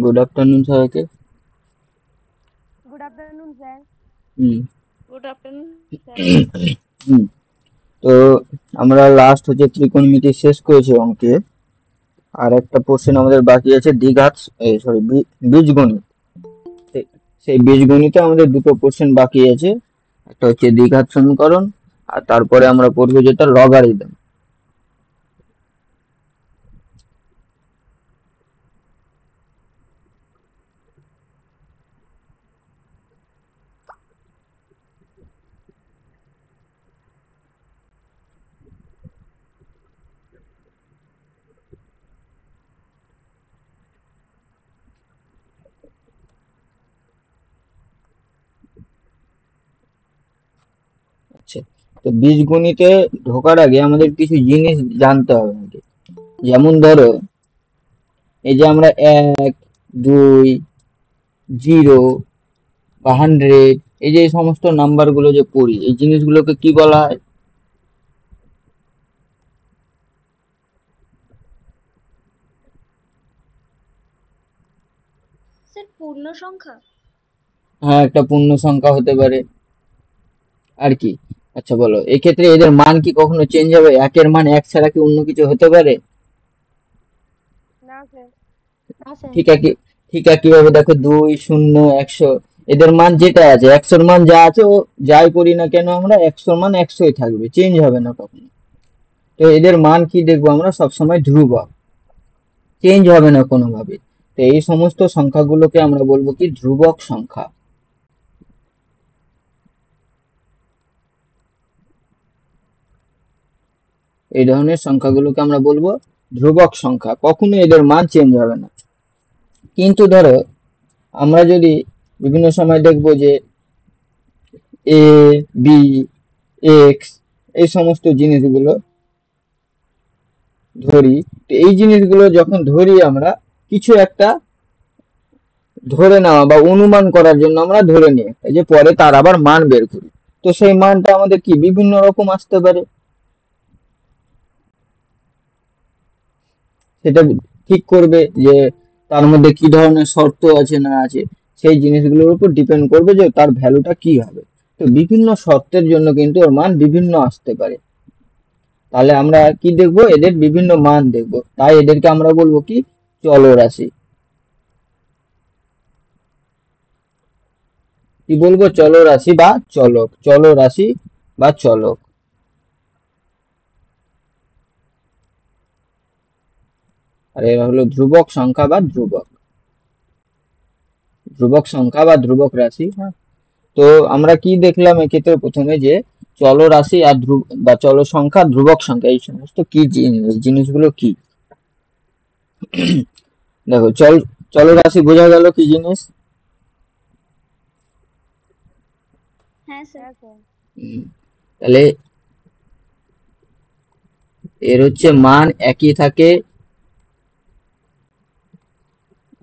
Good afternoon সবাইকে। Good afternoon sir. Hmm good afternoon sir. হুম তো আমরা লাস্ট হচ্ছে ত্রিকোণমিতি শেষ করেছি অঙ্কে। আর একটা পোর্শন আমাদের বাকি আছে দ্বিঘাত, সরি, বীজগণিত। সেই বীজগণিতে আমাদের দুটো পোর্শন বাকি আছে। একটা হচ্ছে দ্বিঘাত সমীকরণ, আর তারপরে আমরা পড়বো যেটা লগারিদম। আচ্ছা, তো বীজগণিতে ঢোকার আগে আমাদের কিছু জিনিস জানতে হবে আগে। যেমন ধরো, এই যে আমরা 1, 2, 0 বা 100, এই যে এই সমস্ত নাম্বার গুলো যে পড়ি, এই জিনিসগুলোকে কি বলা হয়? স্যার পূর্ণ সংখ্যা। হ্যাঁ, একটা পূর্ণ সংখ্যা হতে পারে। আর কি? আচ্ছা বলো, এক্ষেত্রে এদের মান কি কখনো চেঞ্জ হবে? একের মান এক ছাড়া কি অন্য কিছু হতে পারে? না স্যার। না স্যার। ঠিক আছে, ঠিক আছে, কিভাবে দেখো, 2, 0, 100, এদের মান যেটা আছে, 100-র মান যা আছে, ও যাই করি না কেন আমরা, 100-র মান 100ই থাকবে, চেঞ্জ হবে না কখনো। তো এদের মান কি দেখবো আমরা সবসময় ধ্রুবক, চেঞ্জ হবে না কোনোভাবে। তো এই সমস্ত সংখ্যাগুলোকে আমরা বলবো কি ধ্রুবক সংখ্যা। এই ধরনের সংখ্যাগুলোকে আমরা বলবো ধ্রুবক সংখ্যা, কখনো এদের মান চেঞ্জ হবে না। কিন্তু ধরো, আমরা যদি বিভিন্ন সময় দেখবো যে এ, বি, এক্স, এই সমস্ত জিনিসগুলো ধরি, তো এই জিনিসগুলো যখন ধরি আমরা, কিছু একটা ধরে নেওয়া বা অনুমান করার জন্য আমরা ধরে নিই একটা, যে পরে তার আবার মান বের করি। তো সেই মানটা আমাদের কি বিভিন্ন রকম আসতে পারে, সেটা ঠিক করবে যে তার মধ্যে কি ধরনের শর্ত আছে না আছে, সেই জিনিসগুলোর উপর ডিপেন্ড করবে যে তার ভ্যালুটা কি হবে। তো বিভিন্ন শর্তের জন্য কিন্তু ওর মান বিভিন্ন আসতে পারে। তাহলে আমরা কি দেখবো, এদের বিভিন্ন মান দেখবো, তাই এদেরকে আমরা বলবো কি চলরাশি। কি বলবো? চলরাশি বা চলক, চলরাশি বা চলক। আর এরা হলো ধ্রুবক সংখ্যা বা ধ্রুবক, ধ্রুবক সংখ্যা বা ধ্রুবক রাশি। হ্যাঁ, তো আমরা কি দেখলাম এক্ষেত্রে প্রথমে, যে চলরাশি আর ধ্রুব বা চল সংখ্যা, ধ্রুবক সংখ্যা, এই সমস্ত কি জিনিস, এই জিনিসগুলো কি? দেখো, চলরাশি বোঝা গেল কি জিনিস? হ্যাঁ স্যার। হ্যাঁ স্যার। তাহলে এর হচ্ছে মান একই থাকে,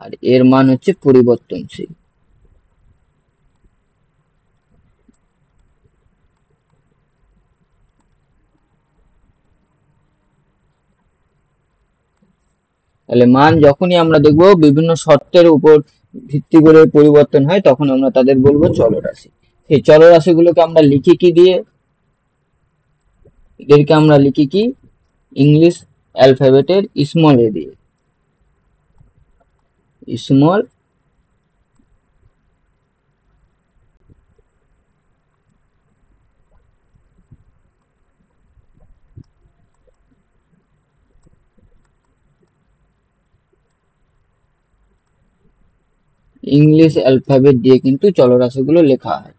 আর এর মান হচ্ছে পরিবর্তনশীল। তাহলে মান যখনই আমরা দেখবো বিভিন্ন শর্তের উপর ভিত্তি করে পরিবর্তন হয়, তখন আমরা তাদের বলবো চলরাশি। সেই চলরাশিগুলোকে আমরা লিখি কি দিয়ে? এদেরকে আমরা লিখি কি ইংলিশ অ্যালফাবেটের স্মল এ দিয়ে, স্মল ইংলিশ অ্যালফাবেট দিয়ে কিন্তু চলরাশিগুলো লেখা হয়।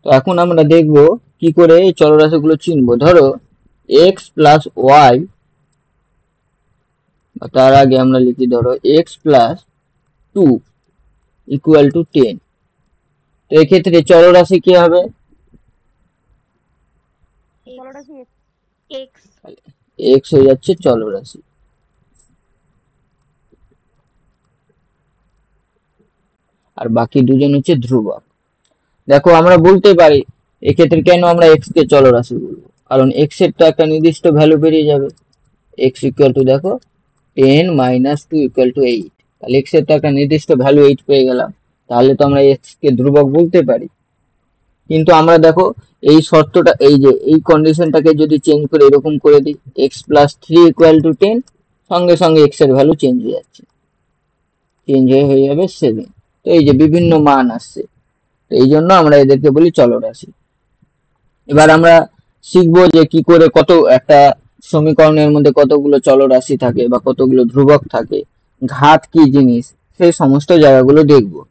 তো এখন আমরা দেখব কি করে এই চলরাশিগুলো চিনবো। ধরো এক্স প্লাস ওয়াই, তার আগে আমরা লিখি ধরো এক্স প্লাস 2 ইকুয়াল টু 10। তো এক্ষেত্রে চলরাশি কি হবে? চলরাশি এক্স। এক্স হয়ে যাচ্ছে চলরাশি। আর বাকি দুজন হচ্ছে ধ্রুবক। দেখো আমরা বলতে পারি এক্ষেত্রে কেন আমরা এক্স কে চলরাশি বলবো, কারণ এক্স এর তো একটা নির্দিষ্ট ভ্যালু বেরিয়ে যাবে। এক্স ইকুয়াল টু দেখো 10 মাইনাস 2 ইকুয়াল টু 8, তাহলে এক্স এর তো একটা নির্দিষ্ট ভ্যালু 8 পেয়ে গেলাম, তাহলে তো আমরা এক্স কে ধ্রুবক বলতে পারি। কিন্তু আমরা দেখো এই শর্তটা, এই যে এই কন্ডিশনটাকে যদি চেঞ্জ করে এরকম করে দিই এক্স প্লাস 3 ইকুয়াল টু 10, সঙ্গে সঙ্গে এক্স এর ভ্যালু চেঞ্জ হয়ে যাচ্ছে, চেঞ্জ হয়ে যাবে 7। তো এই যে বিভিন্ন মান আসছে, তো এই জন্য আমরা এদেরকে বলি চলরাশি। এবার আমরা শিখবো যে কি করে কত একটা সমীকরণের মধ্যে কতগুলো চলরাশি থাকে বা কতগুলো ধ্রুবক থাকে, ঘাত কি জিনিস, সেই সমস্ত জায়গাগুলো দেখবো।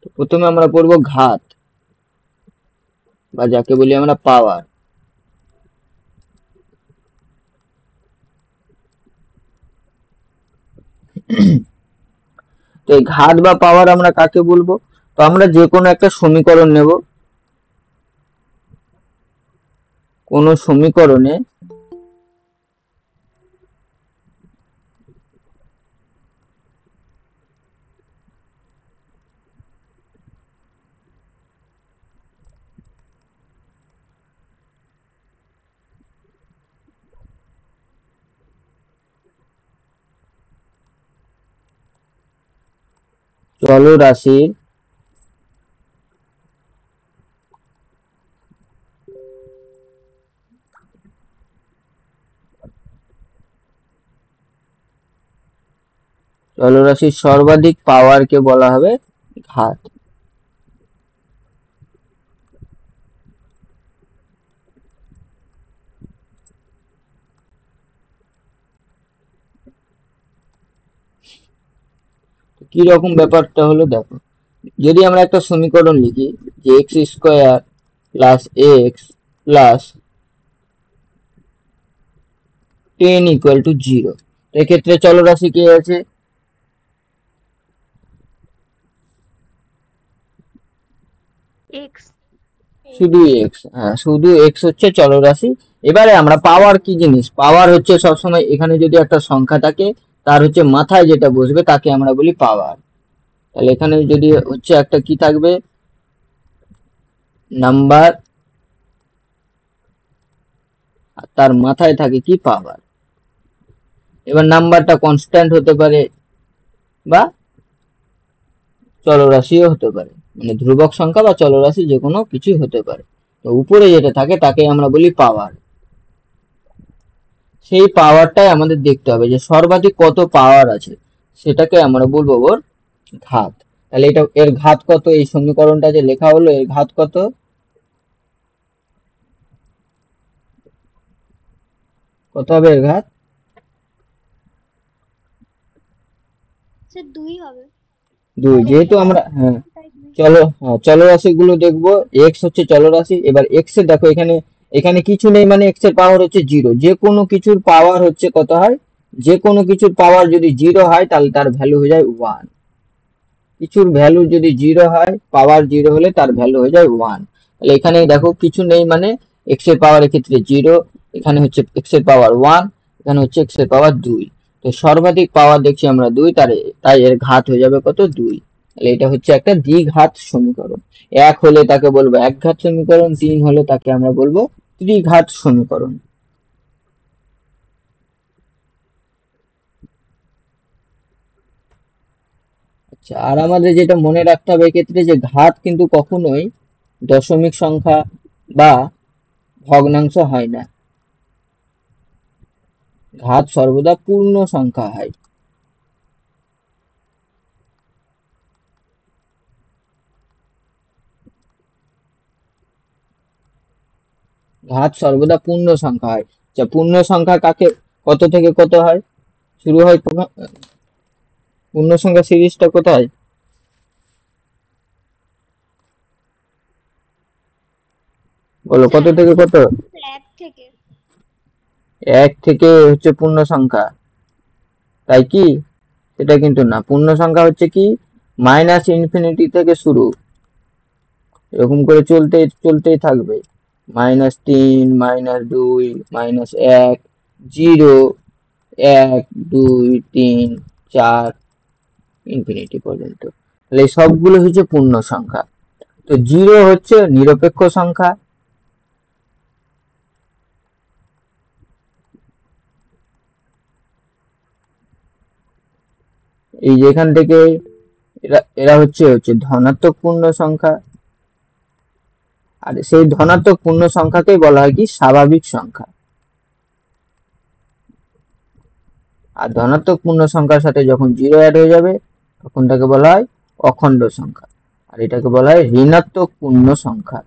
তো প্রথমে আমরা পড়বো ঘাত, বা যাকে বলি আমরা পাওয়ার। তো এই ঘাত বা পাওয়ার আমরা কাকে বলবো? তো আমরা যে কোনো একটা সমীকরণ নেব, কোনো সমীকরণে চলরাশির চলরাশির সর্বাধিক পাওয়ারকে বলা হবে ঘাত। কি রকম ব্যাপারটা হলো দেখো, যদি আমরা একটা সমীকরণ লিখি যে x square plus x plus 10 equal to 0, এক্ষেত্রে চলরাশি কি আছে? এক্স। শুধু এক্স, হ্যাঁ শুধু এক্স হচ্ছে চলরাশি। এবারে আমরা পাওয়ার কি জিনিস, পাওয়ার হচ্ছে সবসময় এখানে যদি একটা সংখ্যা থাকে তার হচ্ছে মাথায় যেটা বসবে তাকে আমরা বলি পাওয়ার। তাহলে এখানে যদি হচ্ছে একটা কি থাকবে, নাম্বার, আর তার মাথায় থাকে কি পাওয়ার। এবার নাম্বারটা কনস্ট্যান্ট হতে পারে বা চলরাশিও হতে পারে, মানে ধ্রুবক সংখ্যা বা চলরাশি যে কোনো কিছুই হতে পারে। তো উপরে যেটা থাকে তাকে আমরা বলি পাওয়ার। সেই পাওয়ারটাই আমাদের দেখতে হবে যে সর্বাধিক কত পাওয়ার আছে, সেটাকে আমরা বলবো ওর ঘাত। তাহলে এটা এর ঘাত কত, এই সমীকরণটা যে লেখা হলো এর ঘাত কত, কত হবে এর ঘাত? স্যার 2 হবে। 2। যেহেতু আমরা হ্যাঁ তাই 2। চলো, হ্যাঁ চলরাশি গুলো দেখবো। এক্স হচ্ছে চলরাশি, এবার এক্স এর দেখো এখানে, এখানে কিছু নেই মানে এক্স এর পাওয়ার হচ্ছে 0। যে কোনো কিছুর পাওয়ার হচ্ছে কত হয়, যে কোনো কিছুর পাওয়ার যদি 0 হয় তাহলে তার ভ্যালু হয়ে যায় 1। কিছুর ভ্যালু যদি 0 হয়, পাওয়ার 0 হলে তার ভ্যালু হয়ে যায় 1। তাহলে এখানে দেখো কিছু নেই মানে এক্স এর পাওয়ার এক্ষেত্রে 0, এখানে হচ্ছে এক্স এর পাওয়ার 1, এখানে হচ্ছে এক্স এর পাওয়ার 2। তো সর্বাধিক পাওয়ার দেখছি আমরা 2, তাই এর ঘাত হয়ে যাবে কত, 2। তাহলে এটা হচ্ছে একটা দ্বিঘাত সমীকরণ। 1 হলে তাকে বলবো একঘাত সমীকরণ, 3 হলে তাকে আমরা বলবো ত্রিঘাত সমীকরণ। আচ্ছা, আর আমাদের যেটা মনে রাখতে হবে এক্ষেত্রে যে ঘাত কিন্তু কখনোই দশমিক সংখ্যা বা ভগ্নাংশ হয় না, ঘাত সর্বদা পূর্ণ সংখ্যা হয়। ঘাত সর্বদা পূর্ণ সংখ্যা হয়। আচ্ছা, পূর্ণ সংখ্যা কাকে কত থেকে কত হয় শুরু হয়? পূর্ণ সংখ্যা সিরিজটা কোথায়? বলো, কত থেকে কত? এক থেকে। এক থেকে হচ্ছে পূর্ণ সংখ্যা, তাই কি? এটা কিন্তু না, পূর্ণ সংখ্যা হচ্ছে কি মাইনাস ইনফিনিটি থেকে শুরু, এরকম করে চলতে চলতেই থাকবে। -3, -2, -1, 0, 1, 2, 3, 4, ইনফিনিটি পর্যন্ত। তাহলে এই সবগুলো হচ্ছে পূর্ণ সংখ্যা। তো 0 হচ্ছে নিরপেক্ষ সংখ্যা। এই যে এখান থেকে এরা এরা হচ্ছে ধনাত্মক পূর্ণ সংখ্যা। আর সেই ধনাত্মক পূর্ণ সংখ্যাকেই বলা হয় কি স্বাভাবিক সংখ্যা। আর ধনাত্মক পূর্ণ সংখ্যার সাথে যখন 0 অ্যাড হয়ে যাবে তখন তাকে বলা হয় অখণ্ড সংখ্যা। আর এটাকে বলা হয় ঋণাত্মক পূর্ণ সংখ্যা।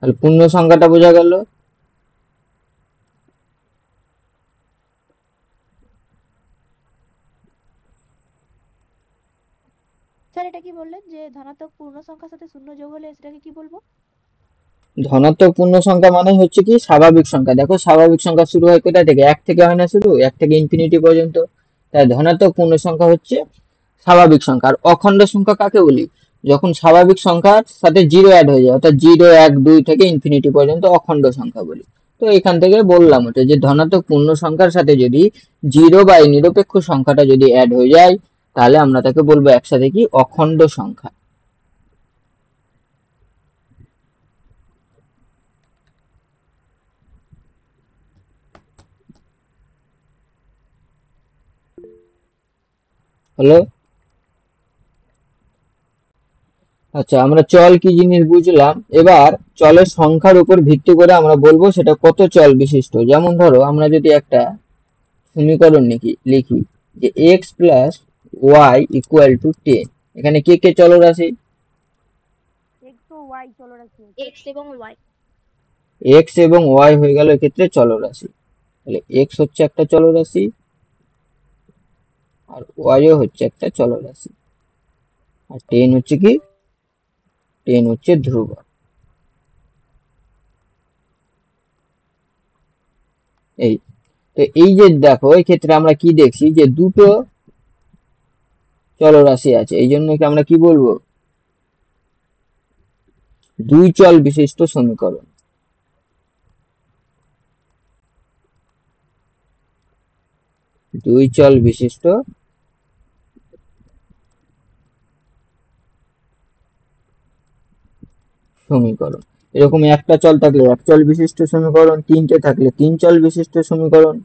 তাহলে পূর্ণ সংখ্যাটা বোঝা গেল। স্যার এটা কি বললেন যে ধনাত্মক পূর্ণ সংখ্যার সাথে শূন্য যোগ হলে সেটাকে কি বলবো? ধনাত্মক পূর্ণ সংখ্যা মানে হচ্ছে কি স্বাভাবিক সংখ্যা। দেখো, স্বাভাবিক সংখ্যা শুরু হয় কোথা থেকে? এক থেকে হয় না শুরু? এক থেকে ইনফিনিটি পর্যন্ত। তাই ধনাত্মক পূর্ণ সংখ্যা হচ্ছে স্বাভাবিক সংখ্যা। আর অখণ্ড সংখ্যা কাকে বলি? যখন স্বাভাবিক সংখ্যার সাথে 0 অ্যাড হয়ে যায়, অর্থাৎ 0, 1, 2 থেকে ইনফিনিটি পর্যন্ত অখণ্ড সংখ্যা বলি। তো এখান থেকে বললাম যে ধনাত্মক পূর্ণ সংখ্যার সাথে যদি 0 বা এই নিরপেক্ষ সংখ্যাটা যদি অ্যাড হয়ে যায় তাহলে আমরা তাকে বলবো একসাথে কি অখণ্ড সংখ্যা। হলো? আচ্ছা, আমরা চল কি জিনিস বুঝলাম। এবার চলের সংখ্যার উপর ভিত্তি করে আমরা বলবো সেটা কত চল বিশিষ্ট। যেমন ধরো, আমরা যদি একটা সমীকরণ লিখি যে x plus Y equal to 10, এখানে কে কে চলরাশি? এক্স ও ওয়াই চলরাশি। এক্স এবং ওয়াই। x এবং y হয়ে গেল এক্ষেত্রে চলরাশি। তাহলে x হচ্ছে একটা চলরাশি আর y ও হচ্ছে একটা চলরাশি। আর 10 হচ্ছে কি? 10 হচ্ছে ধ্রুবক। এই তো এই যে দেখো, এই ক্ষেত্রে আমরা কি দেখছি যে দুটো চলরাশি আছে, এই জন্য কি আমরা কি বলবো? দুই চল বিশিষ্ট সমীকরণ। দুই চল বিশিষ্ট সমীকরণ। এরকম একটা চল থাকলে এক চল বিশিষ্ট সমীকরণ, তিনটে থাকলে তিন চল বিশিষ্ট সমীকরণ।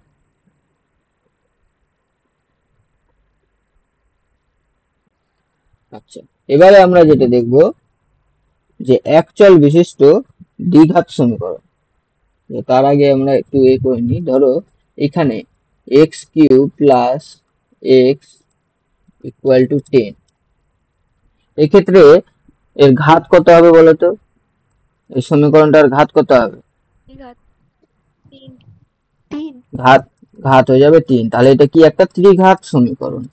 আচ্ছা, এবারে আমরা যেটা দেখব যে এক চল বিশিষ্ট দ্বিঘাত সমীকরণ। তার আগে আমরা একটু করে নিই। ধরো এখানে x cube plus x equal to 10, এক্ষেত্রে এর ঘাত কত হবে বলতো? এই সমীকরণটার ঘাত কত হবে? তিন। তিন। ঘাত ঘাত হয়ে যাবে 3। তাহলে এটা কি একটা ত্রিঘাত সমীকরণ।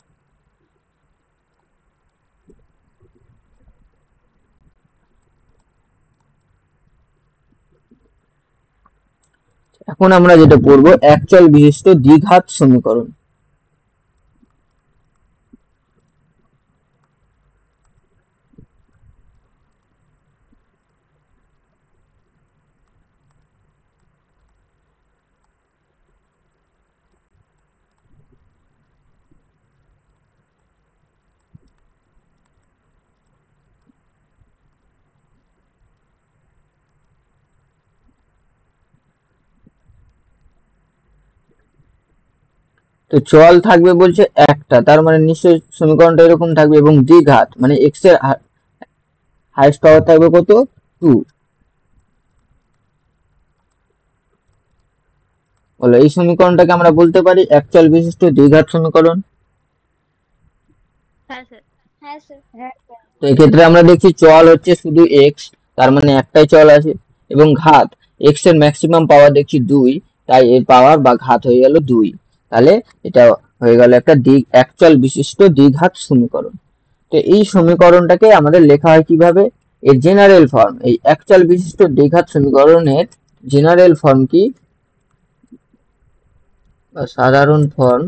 এখন আমরা যেটা পড়বো এক চল বিশিষ্ট দ্বিঘাত সমীকরণ। তো চল থাকবে বলছে একটা, তার মানে নিশ্চয়ই সমীকরণটা এরকম থাকবে, এবং দ্বিঘাত মানে এক্স এর হাইয়েস্ট পাওয়ার থাকবে কত? 2। বলো এই সমীকরণটাকে আমরা বলতে পারি একচল বিশিষ্ট দ্বিঘাত সমীকরণ। হ্যাঁ স্যার। হ্যাঁ স্যার। তো এক্ষেত্রে আমরা দেখছি চল হচ্ছে শুধু এক্স, তার মানে একটাই চল আছে, এবং ঘাত এক্স এর ম্যাক্সিমাম পাওয়ার দেখছি 2, তাই এর পাওয়ার বা ঘাত হয়ে গেল 2। তাহলে এটা হয়ে গেল একটা একচল বিশিষ্ট দ্বিঘাত সমীকরণ। তো এই সমীকরণটাকে আমাদের লেখা হয় কিভাবে, এর জেনারেল ফর্ম, এই একচল বিশিষ্ট দ্বিঘাত সমীকরণের জেনারেল ফর্ম কি বা সাধারণ ফর্ম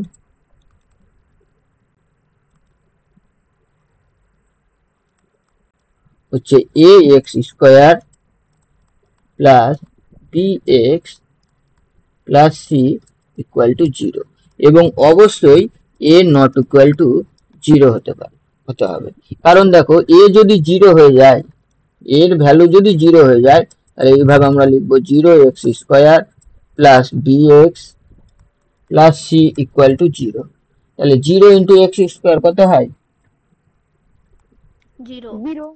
হচ্ছে a x square plus B x plus C equal to 0, এবং অবশ্যই এ নট ইকুয়াল টু 0 হতে হবে। কারণ দেখো এ যদি 0 হয়ে যায়, এর ভ্যালু যদি 0 হয়ে যায়, তাহলে এইভাবে আমরা লিখবো 0x square plus B x plus C equal to 0। তাহলে 0 ইন্টু এক্স স্কোয়ার কত হয়, 0।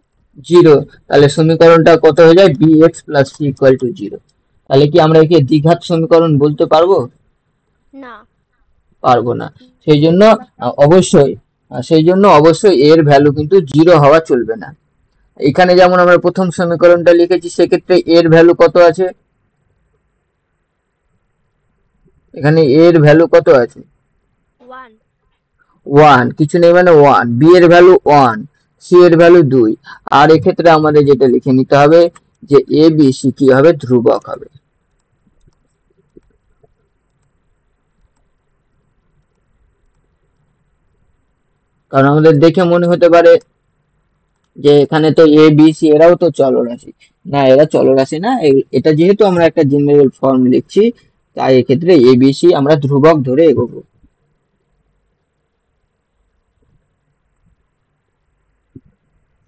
0। তাহলে সমীকরণটা কত হয়ে যায়, bx plus C equal to 0। তাহলে কি আমরা একে দ্বিঘাত সমীকরণ বলতে পারবো, না। পারবো না। সেই জন্য অবশ্যই এর ভ্যালু কিন্তু 0 হওয়া চলবে না। এখানে যেমন আমরা প্রথম সমীকরণটা লিখেছি, সেক্ষেত্রে এর ভ্যালু কত আছে, এখানে এর ভ্যালু কত আছে, 1। 1, কিছু নেই মানে 1, বি এর ভ্যালু 1, সি এর ভ্যালু 2। আর এক্ষেত্রে আমাদের যেটা লিখে নিতে হবে যে এ বি সি কি হবে, ধ্রুবক হবে। কারণ আমাদের দেখে মনে হতে পারে যে এখানে তো এ বি সি এরাও তো চলরাশি, না এরা চলরাশি না, এটা যেহেতু আমরা একটা জেনারেল ফর্ম লিখছি, তাই এক্ষেত্রে এ বি সি আমরা ধ্রুবক ধরে এগোবো।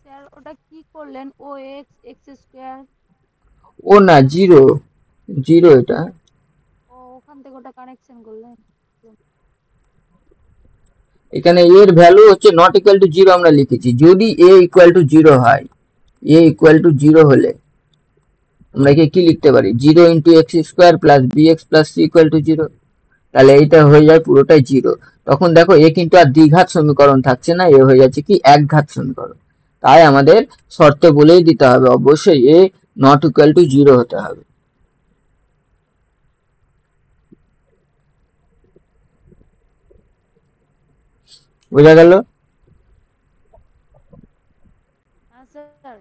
স্যার ওটা কি করলেন, ও এক্স এক্স স্কোয়ার? ও না, 0, এটা ও ওখান থেকে ওটা কানেকশন করলেন। এখানে এর ভ্যালু হচ্ছে নট ইকুয়াল টু 0 আমরা লিখেছি। যদি এ ইকুয়াল টু 0 হয়, এ ইকুয়াল টু 0 হলে আমরা একে কি লিখতে পারি, 0 into X square plus B x plus C equal to 0। তাহলে এইটা হয়ে যায় পুরোটাই 0। তখন দেখো এ কিন্তু আর দ্বিঘাত সমীকরণ থাকছে না, এ হয়ে যাচ্ছে কি একঘাত সমীকরণ। তাই আমাদের শর্তে বলেই দিতে হবে অবশ্যই এ নট ইকুয়াল টু 0 হতে হবে। বোঝা গেল? হ্যাঁ স্যার।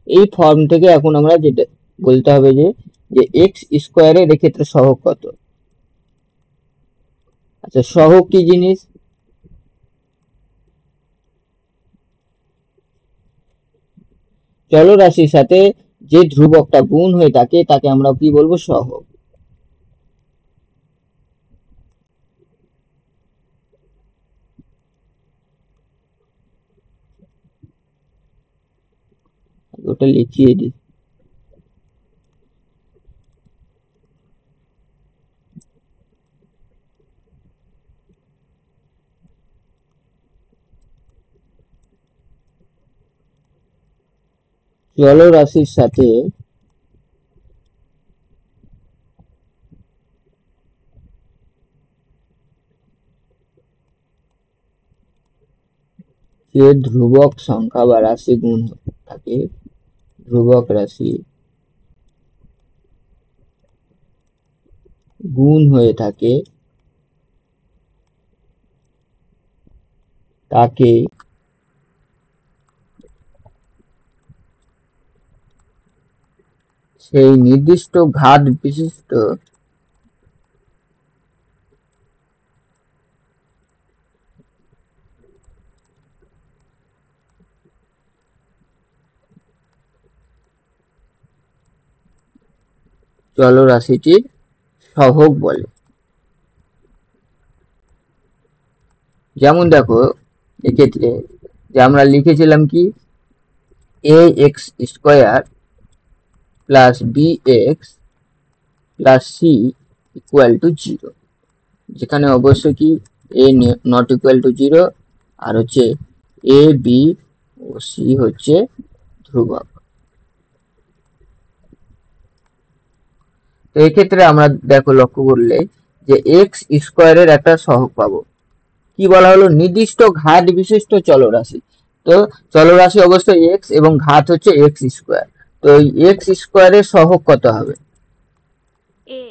এই ফর্ম থেকে এখন আমরা যেটা বলতে হবে যে এক্স স্কোয়ারের এক্ষেত্রে সহগ কত। আচ্ছা, সহগ কি জিনিস, চলরাশির সাথে যে ধ্রুবকটা গুণ হয়ে থাকে তাকে আমরা কি বলবো, সহগ। ওটা লিখিয়ে দিই। চলরাশির সাথে যে ধ্রুবক সংখ্যা বা রাশি গুণ থাকে, ধ্রুবক রাশি গুণ হয়ে থাকে, তাকে সেই নির্দিষ্ট ঘাত বিশিষ্ট চলরাশিটির সহগ বলে। যেমন দেখো এক্ষেত্রে যে আমরা লিখেছিলাম কি a x square plus B x plus C equal to 0, যেখানে অবশ্য কি এ নট ইকুয়াল টু 0 আর হচ্ছে এ বি ও সি হচ্ছে ধ্রুবক। এক্ষেত্রে আমরা দেখো লক্ষ্য করলে যে এক্স স্কোয়ারের একটা সহগ পাবো। কি বলা হলো? নির্দিষ্ট ঘাত বিশিষ্ট চলরাশি। তো চলরাশি অবশ্যই এক্স এবং ঘাত হচ্ছে এক্স স্কোয়ার। তো এই এক্স স্কোয়ারের সহগ কত হবে? A.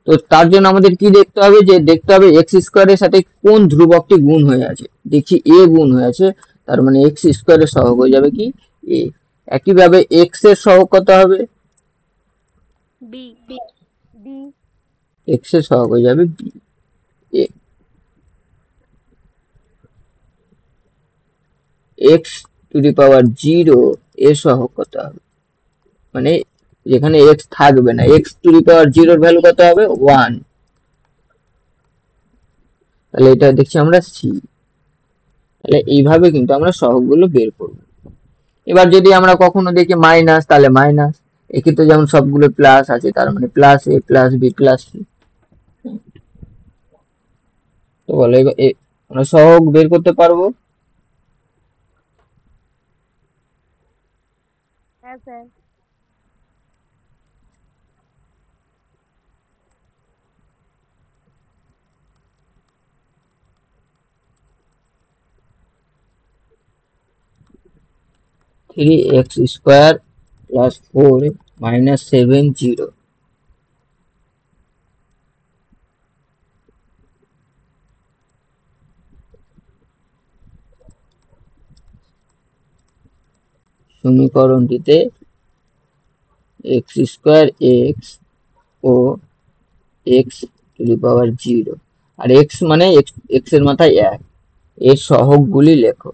তো তার জন্য আমাদের কি দেখতে হবে? যে দেখতে হবে এক্স স্কোয়ারের সাথে কোন ধ্রুবকটি গুণ হয়ে আছে। দেখি এ গুণ হয়ে আছে, তার মানে এক্স স্কোয়ারের সহগ হয়ে যাবে কি? এ। একইভাবে এক্স এর সহগ কত হবে? B. B এক্স এর সহগ হয়ে যাবে b. A x to the power 0 এর সহগ কত হবে? মানে যেখানে এক্স থাকবে না, এক্স টু দি পাওয়ার 0 এর ভ্যালু কত হবে? 1। তাহলে এটা দেখছি আমরা সি। তাহলে এইভাবে কিন্তু আমরা সহগগুলো বের করব। এবার যদি আমরা কখনো দেখি মাইনাস, তাহলে মাইনাস। এক্ষেত্রে যেমন সবগুলো প্লাস আছে, তার মানে plus a plus b plus c. তো বলো এবার আমরা সহগ বের করতে পারবো? হ্যাঁ sir 3x square plus 4 minus 7 0। সমীকরণটিতে এক্স স্কোয়ার এক্স ও এক্স টু দি পাওয়ার 0 আর এক্স মানে এক্স এর মাথায় 1 এর সহগগুলি লেখো।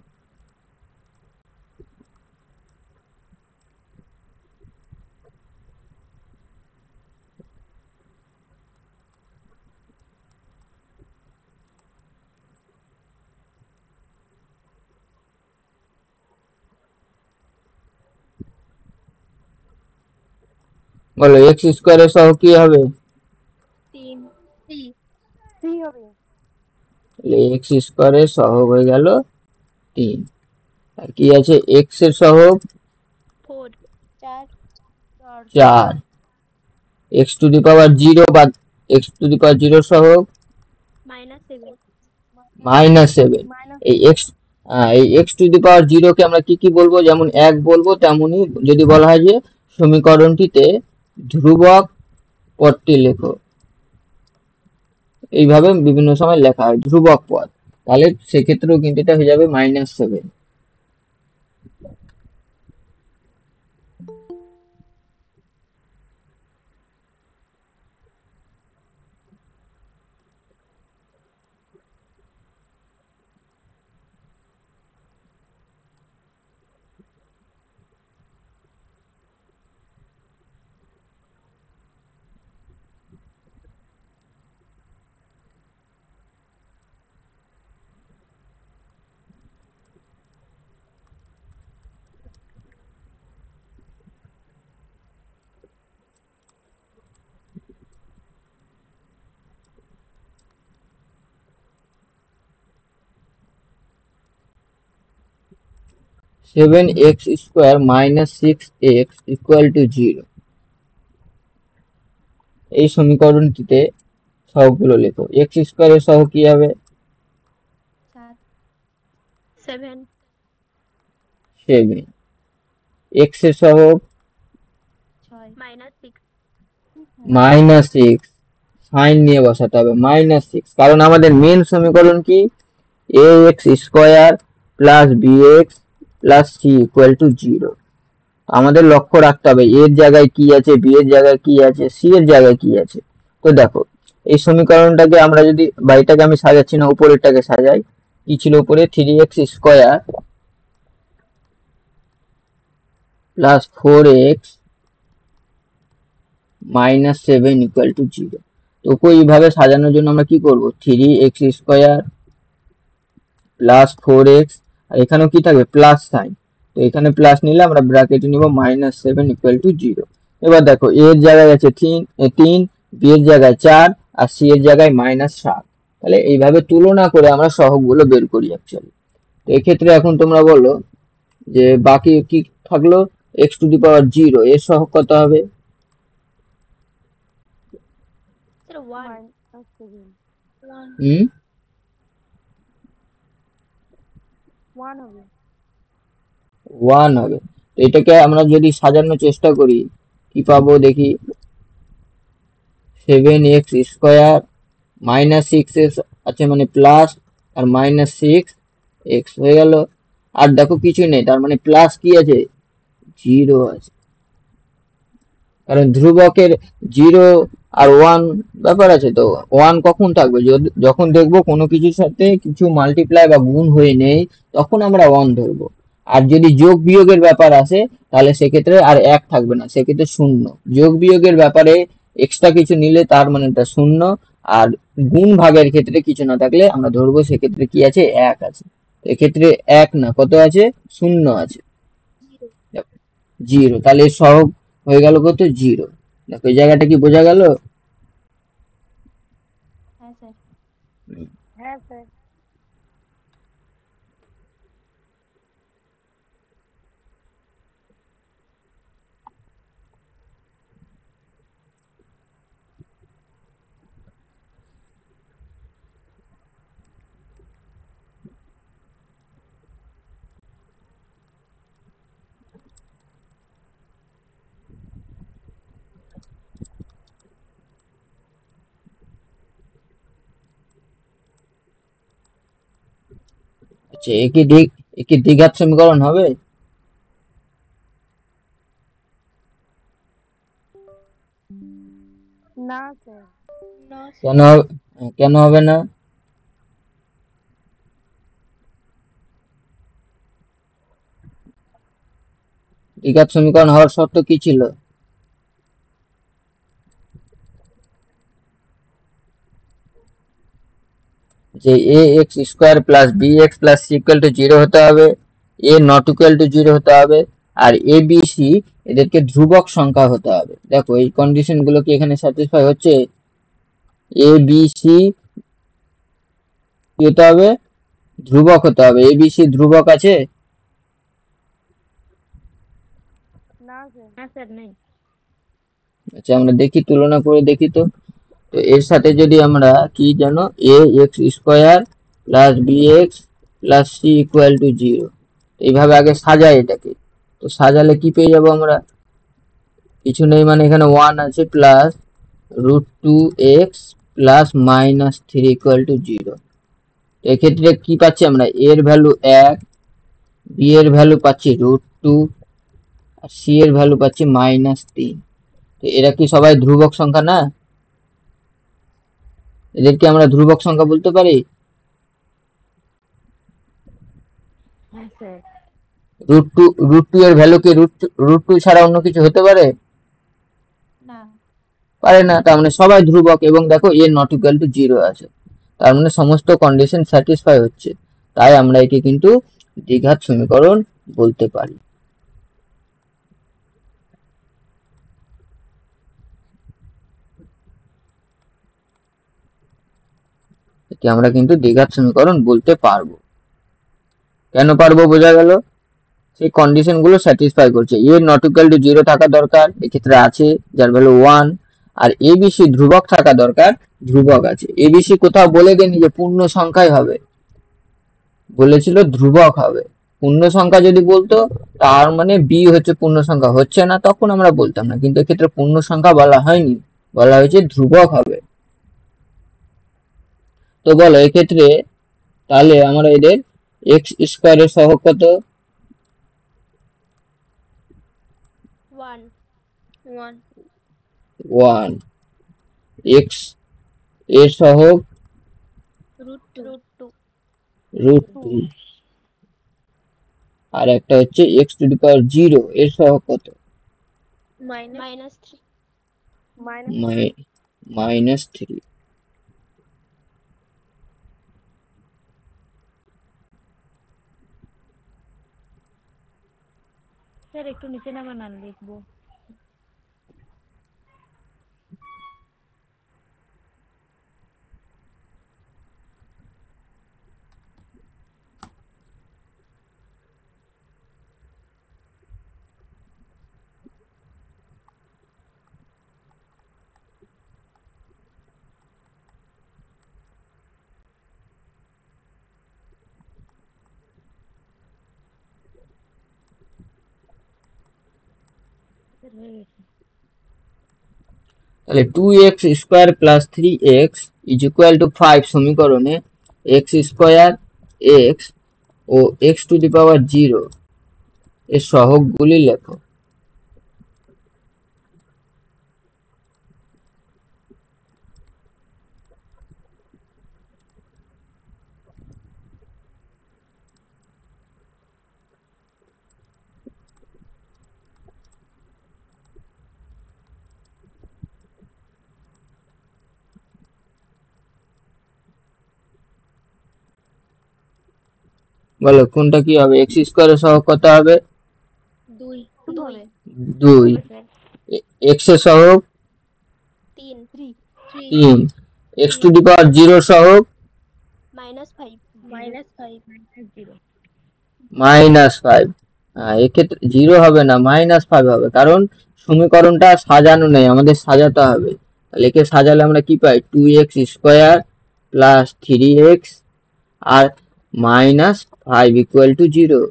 বলো এক্স স্কোয়ারের সহগ কি হবে? 3. C হবে এক্স স্কোয়ারের সহগ হয়ে গেল 3। আর কি আছে? এক্স এর সহগ 4. 4 4। এক্স টু দি পাওয়ার 0 বা এক্স টু দি পাওয়ার 0 সহগ -7. -7। মাইনাস এই এক্স টু দি পাওয়ার 0 কে আমরা কি বলবো? যেমন 1 বলবো, তেমনি যদি বলা হয় যে সমীকরণটিতে ধ্রুবক পদটি লেখো, এইভাবে বিভিন্ন সময় লেখা হয় ধ্রুবক পদ, তাহলে সেক্ষেত্রেও কিন্তু এটা হয়ে যাবে -7। 7x square minus 6x equal to 0। এই সমীকরণটিতে সহগগুলো লেখো। এক্স স্কোয়ারের সহগ কি হবে? 7. 7। এক্স এর সহগ 6 -6. -6। সাইন নিয়ে বসাতে হবে -6, কারণ আমাদের মেন সমীকরণ কি? ax square plus bx plus C equal to 0। আমাদের লক্ষ্য রাখতে হবে এর জায়গায় কি আছে, বি এর জায়গায় কি আছে, সি এর জায়গায় কি আছে। তো দেখো এই সমীকরণটাকে আমরা যদি, বা এটাকে আমি সাজাচ্ছি না, উপরেরটাকে সাজাই। কি ছিল উপরে? 3x square plus 4x -7 equal to 0। তো এইভাবে সাজানোর জন্য আমরা কি করব? 3x স্কোয়ার প্লাস 4x, আর এখানেও কি থাকবে? Plus sign. তো এখানে প্লাস নিলে আমরা ব্র্যাকেটে নিব -7 ইকুয়াল টু 0। এবার দেখো এ এর জায়গায় আছে 3, বি এর জায়গায় 4 আর সি এর জায়গায় -7। তাহলে এইভাবে তুলনা করে আমরা সহগগুলো বের করি অ্যাকচুয়ালি। তো এক্ষেত্রে এখন তোমরা বলো যে বাকি কি থাকলো? x টু দি পাওয়ার 0 এর সহগ কত হবে? one. -7 হুম 1 হবে। 1 হবে। তো এটাকে আমরা যদি সাজানোর চেষ্টা করি কি পাবো দেখি, 7x² -6x আছে মানে প্লাস, আর -6x হয়ে গেল। আর দেখো কিছু নেই, তার মানে প্লাস কি আছে, 0 আছে। কারণ ধ্রুবকের 0 আর 1 ব্যাপার আছে, তো 1 কখন থাকবে, যখন দেখবো কোনো কিছুর সাথে কিছু মাল্টিপ্লাই বা গুণ হয়ে নেই, তখন আমরা 1 ধরবো। আর যদি যোগ বিয়োগের ব্যাপার আসে তাহলে সেক্ষেত্রে আর 1 থাকবে না, সেক্ষেত্রে 0। যোগ বিয়োগের ব্যাপারে এক্সট্রা কিছু নিলে তার মানে এটা 0, আর গুণ ভাগের ক্ষেত্রে কিছু না থাকলে আমরা ধরবো সেক্ষেত্রে কি আছে, 1 আছে। তো এক্ষেত্রে 1 না, কত আছে, 0 আছে। 0, তাহলে এর সহগ হয়ে গেল কত, 0। দেখো এই জায়গাটা কি বোঝা গেল? হ্যাঁ স্যার। হুম। হ্যাঁ স্যার। আচ্ছা, একে দ্বিঘাত সমীকরণ হবে? না স্যার। No, কেন কেন হবে না? দ্বিঘাত সমীকরণ হওয়ার শর্ত কি ছিল? যে ax² + bx + c = 0 হতে হবে, a not equal to 0 হতে হবে, আর a b c এদেরকে ধ্রুবক সংখ্যা হতে হবে। দেখো এই কন্ডিশন গুলো কি এখানে স্যাটিসফাই হচ্ছে? a b c কি হতে হবে, ধ্রুবক হতে হবে। a b c ধ্রুবক আছে? না স্যার। না স্যার নেই। আচ্ছা আমরা দেখি, তুলনা করে দেখি তো। তো এর সাথে যদি আমরা কি জানো, ax² + bx + c = 0, এইভাবে আগে সাজাই এটাকে। তো সাজালে কি পেয়ে যাবো আমরা, কিছু নেই মানে এখানে 1 আছে, প্লাস √2x + -3 = 0। এক্ষেত্রে কি পাচ্ছি আমরা, এর ভ্যালু 1, বি এর ভ্যালু পাচ্ছি √2, আর সি এর ভ্যালু পাচ্ছি -3। তো এরা কি সবাই ধ্রুবক সংখ্যা না? এদেরকে আমরা ধ্রুবক সংখ্যা বলতে পারি? হ্যাঁ স্যার। √2 এর ভ্যালু কি √2 ছাড়া অন্য কিছু হতে পারে? না। পারে না, তার মানে সবাই ধ্রুবক। এবং দেখো এ নট ইকুয়াল টু 0 আছে, তার মানে সমস্ত কন্ডিশন স্যাটিসফাই হচ্ছে, তাই আমরা একে কিন্তু দ্বিঘাত সমীকরণ বলতে পারি। একে আমরা কিন্তু দ্বিঘাত সমীকরণ বলতে পারবো। কেন পারবো, বোঝা গেল? সেই কন্ডিশন গুলো স্যাটিসফাই করছে। এ নট ইকুয়াল টু 0 থাকা দরকার, এক্ষেত্রে আছে, যার ভ্যালু 1। আর এবিসি ধ্রুবক থাকা দরকার, ধ্রুবক আছে। এবিসি কোথাও বলে দেয়নি যে পূর্ণ সংখ্যাই হবে, বলেছিল ধ্রুবক হবে। পূর্ণ সংখ্যা যদি বলতো তার মানে বি হচ্ছে পূর্ণ সংখ্যা, হচ্ছে না তখন আমরা বলতাম না, কিন্তু এক্ষেত্রে পূর্ণ সংখ্যা বলা হয়নি, বলা হয়েছে ধ্রুবক হবে। তো বলো এক্ষেত্রে তাহলে আমরা এদের x² এর সহগ কত? 1. 1. 1। x এর সহগ √2. √2। আর একটা হচ্ছে x⁻0 এর সহগ কত? -3. -3। স্যার একটু নিচে নামান, আমি লিখবো। তাহলে 2x² plus 3x is equal two 5 সমীকরণে x² x ও x⁻0 এর সহগগুলি লেখো। বলো কোনটা কি হবে? x² এর সহগ কত হবে? 2 2 হবে। 2। x এর সহগ 3 3 3। x⁻0 সহগ -5 -5 -5। এক্ষেত্রে 0 হবে না, -5 হবে, কারণ সমীকরণটা সাজানো নেই, আমাদের সাজাতে হবে। তাহলে একে সাজালে আমরা কি পাই? 2x² প্লাস 3x আর -5 ইকুয়াল টু 0।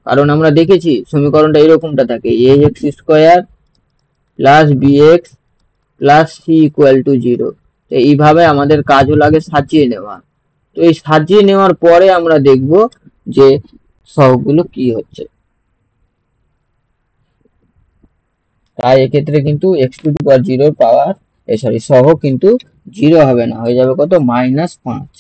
কারণ আমরা দেখেছি সমীকরণটা এরকমটা থাকে, ax² plus bx plus c equal to 0। তো এইভাবে আমাদের কাজও লাগে সাজিয়ে নেওয়া। তো এই সাজিয়ে নেওয়ার পরে আমরা দেখব যে সহগগুলো কি হচ্ছে। তাই এক্ষেত্রে কিন্তু x⁻0 পাওয়ার সহগ কিন্তু 0 হবে না, হয়ে যাবে কত? -5।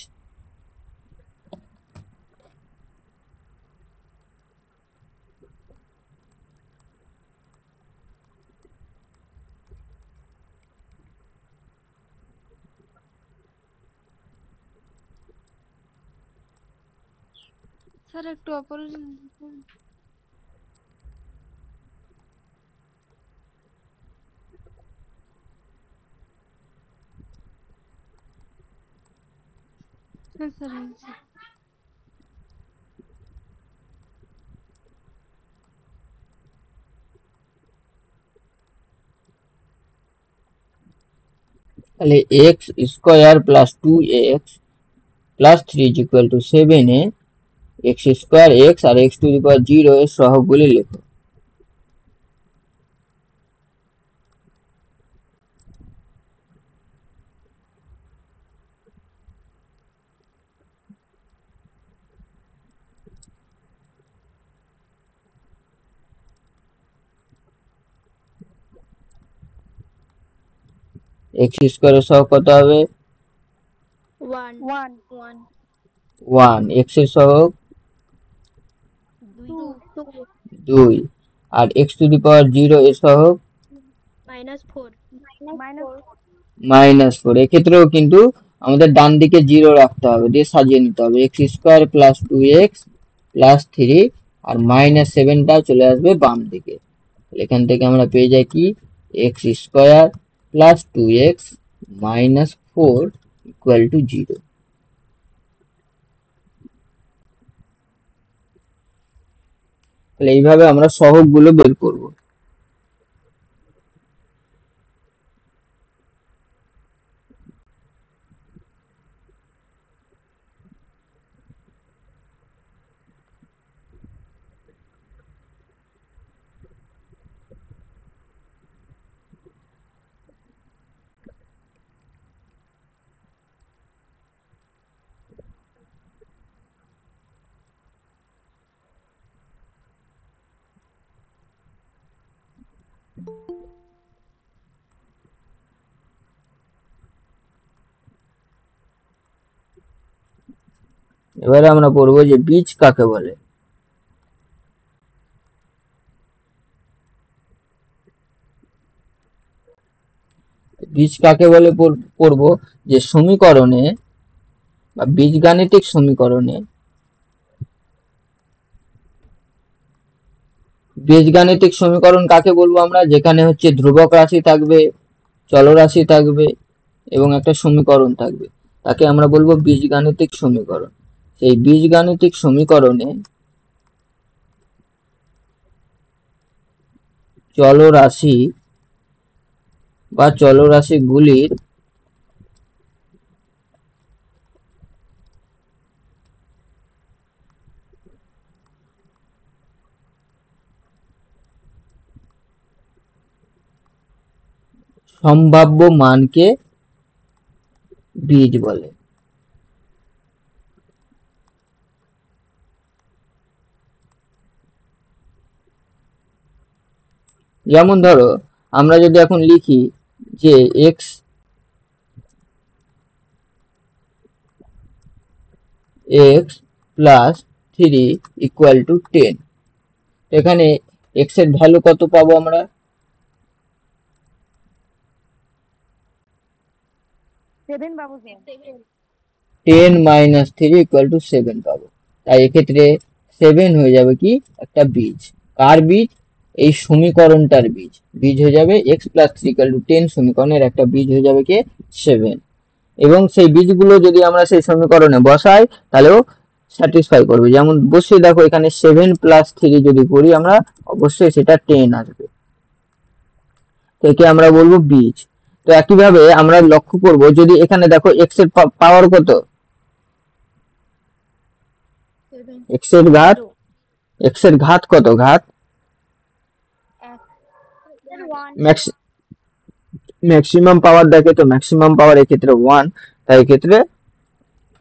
স্যার একটু অপরোজন স্যার হয়েছে। তাহলে x² plus 2x plus 3 is equal to 7 এ x² x আর x⁻0 এর সহগগুলি লেখো। x² এর সহগ কত হবে? 1 1 1। x এর সহগ 2 2 আর x⁻0 এর সহগ -4 -4। এক্ষেত্রেও কিন্তু আমাদের ডান দিকে 0 রাখতে হবে, দিয়ে সাজিয়ে নিতে হবে। x² প্লাস 2x প্লাস 3 আর -7টা চলে আসবে বাম দিকে। এখান থেকে আমরা পেয়ে যাই কি? x² plus 2x -4 equal to 0। তাহলে এইভাবে আমরা সহগগুলো বের করব। এবারে আমরা পড়বো যে বীজ কাকে বলে। বীজ কাকে বলে পড়বো যে সমীকরণে বা বীজগাণিতিক সমীকরণে, বীজগাণিতিক সমীকরণ কাকে বলবো আমরা? যেখানে হচ্ছে ধ্রুবক রাশি থাকবে, চলরাশি থাকবে এবং একটা সমীকরণ থাকবে, তাকে আমরা বলবো বীজগাণিতিক সমীকরণ। সেই বীজগাণিতিক সমীকরণে চলরাশি বা চলরাশিগুলির সম্ভাব্য মানকে বীজ বলে। যেমন ধরো আমরা যদি এখন লিখি যে x প্লাস 3 ইকুয়াল টু 10, এখানে x এর ভ্যালু কত পাবো আমরা? 7 পাবো স্যার। 10 মাইনাস 3 ইকুয়াল টু 7 পাবো। তাই এক্ষেত্রে 7 হয়ে যাবে কি একটা বীজ। কার বীজ? এই সমীকরণটার বীজ। বীজ হয়ে যাবে x প্লাস 3 ইকুয়াল টু 10 সমীকরণের একটা বীজ হয়ে যাবে কি 7। এবং সেই বীজগুলো যদি আমরা সেই সমীকরণে বসাই তাহলেও স্যাটিসফাই করবে। যেমন বসিয়ে দেখো এখানে 7 প্লাস 3 যদি করি আমরা, অবশ্যই সেটা 10 আসবে, একে আমরা বলবো বীজ। তো একইভাবে আমরা লক্ষ্য করব যদি এখানে দেখো x এর পাওয়ার কত, x এর ঘাত, x এর ঘাত কত, ঘাত ম্যাক্সিমাম পাওয়ার দেখে, তো ম্যাক্সিমাম পাওয়ার এক্ষেত্রে 1, তাই এক্ষেত্রে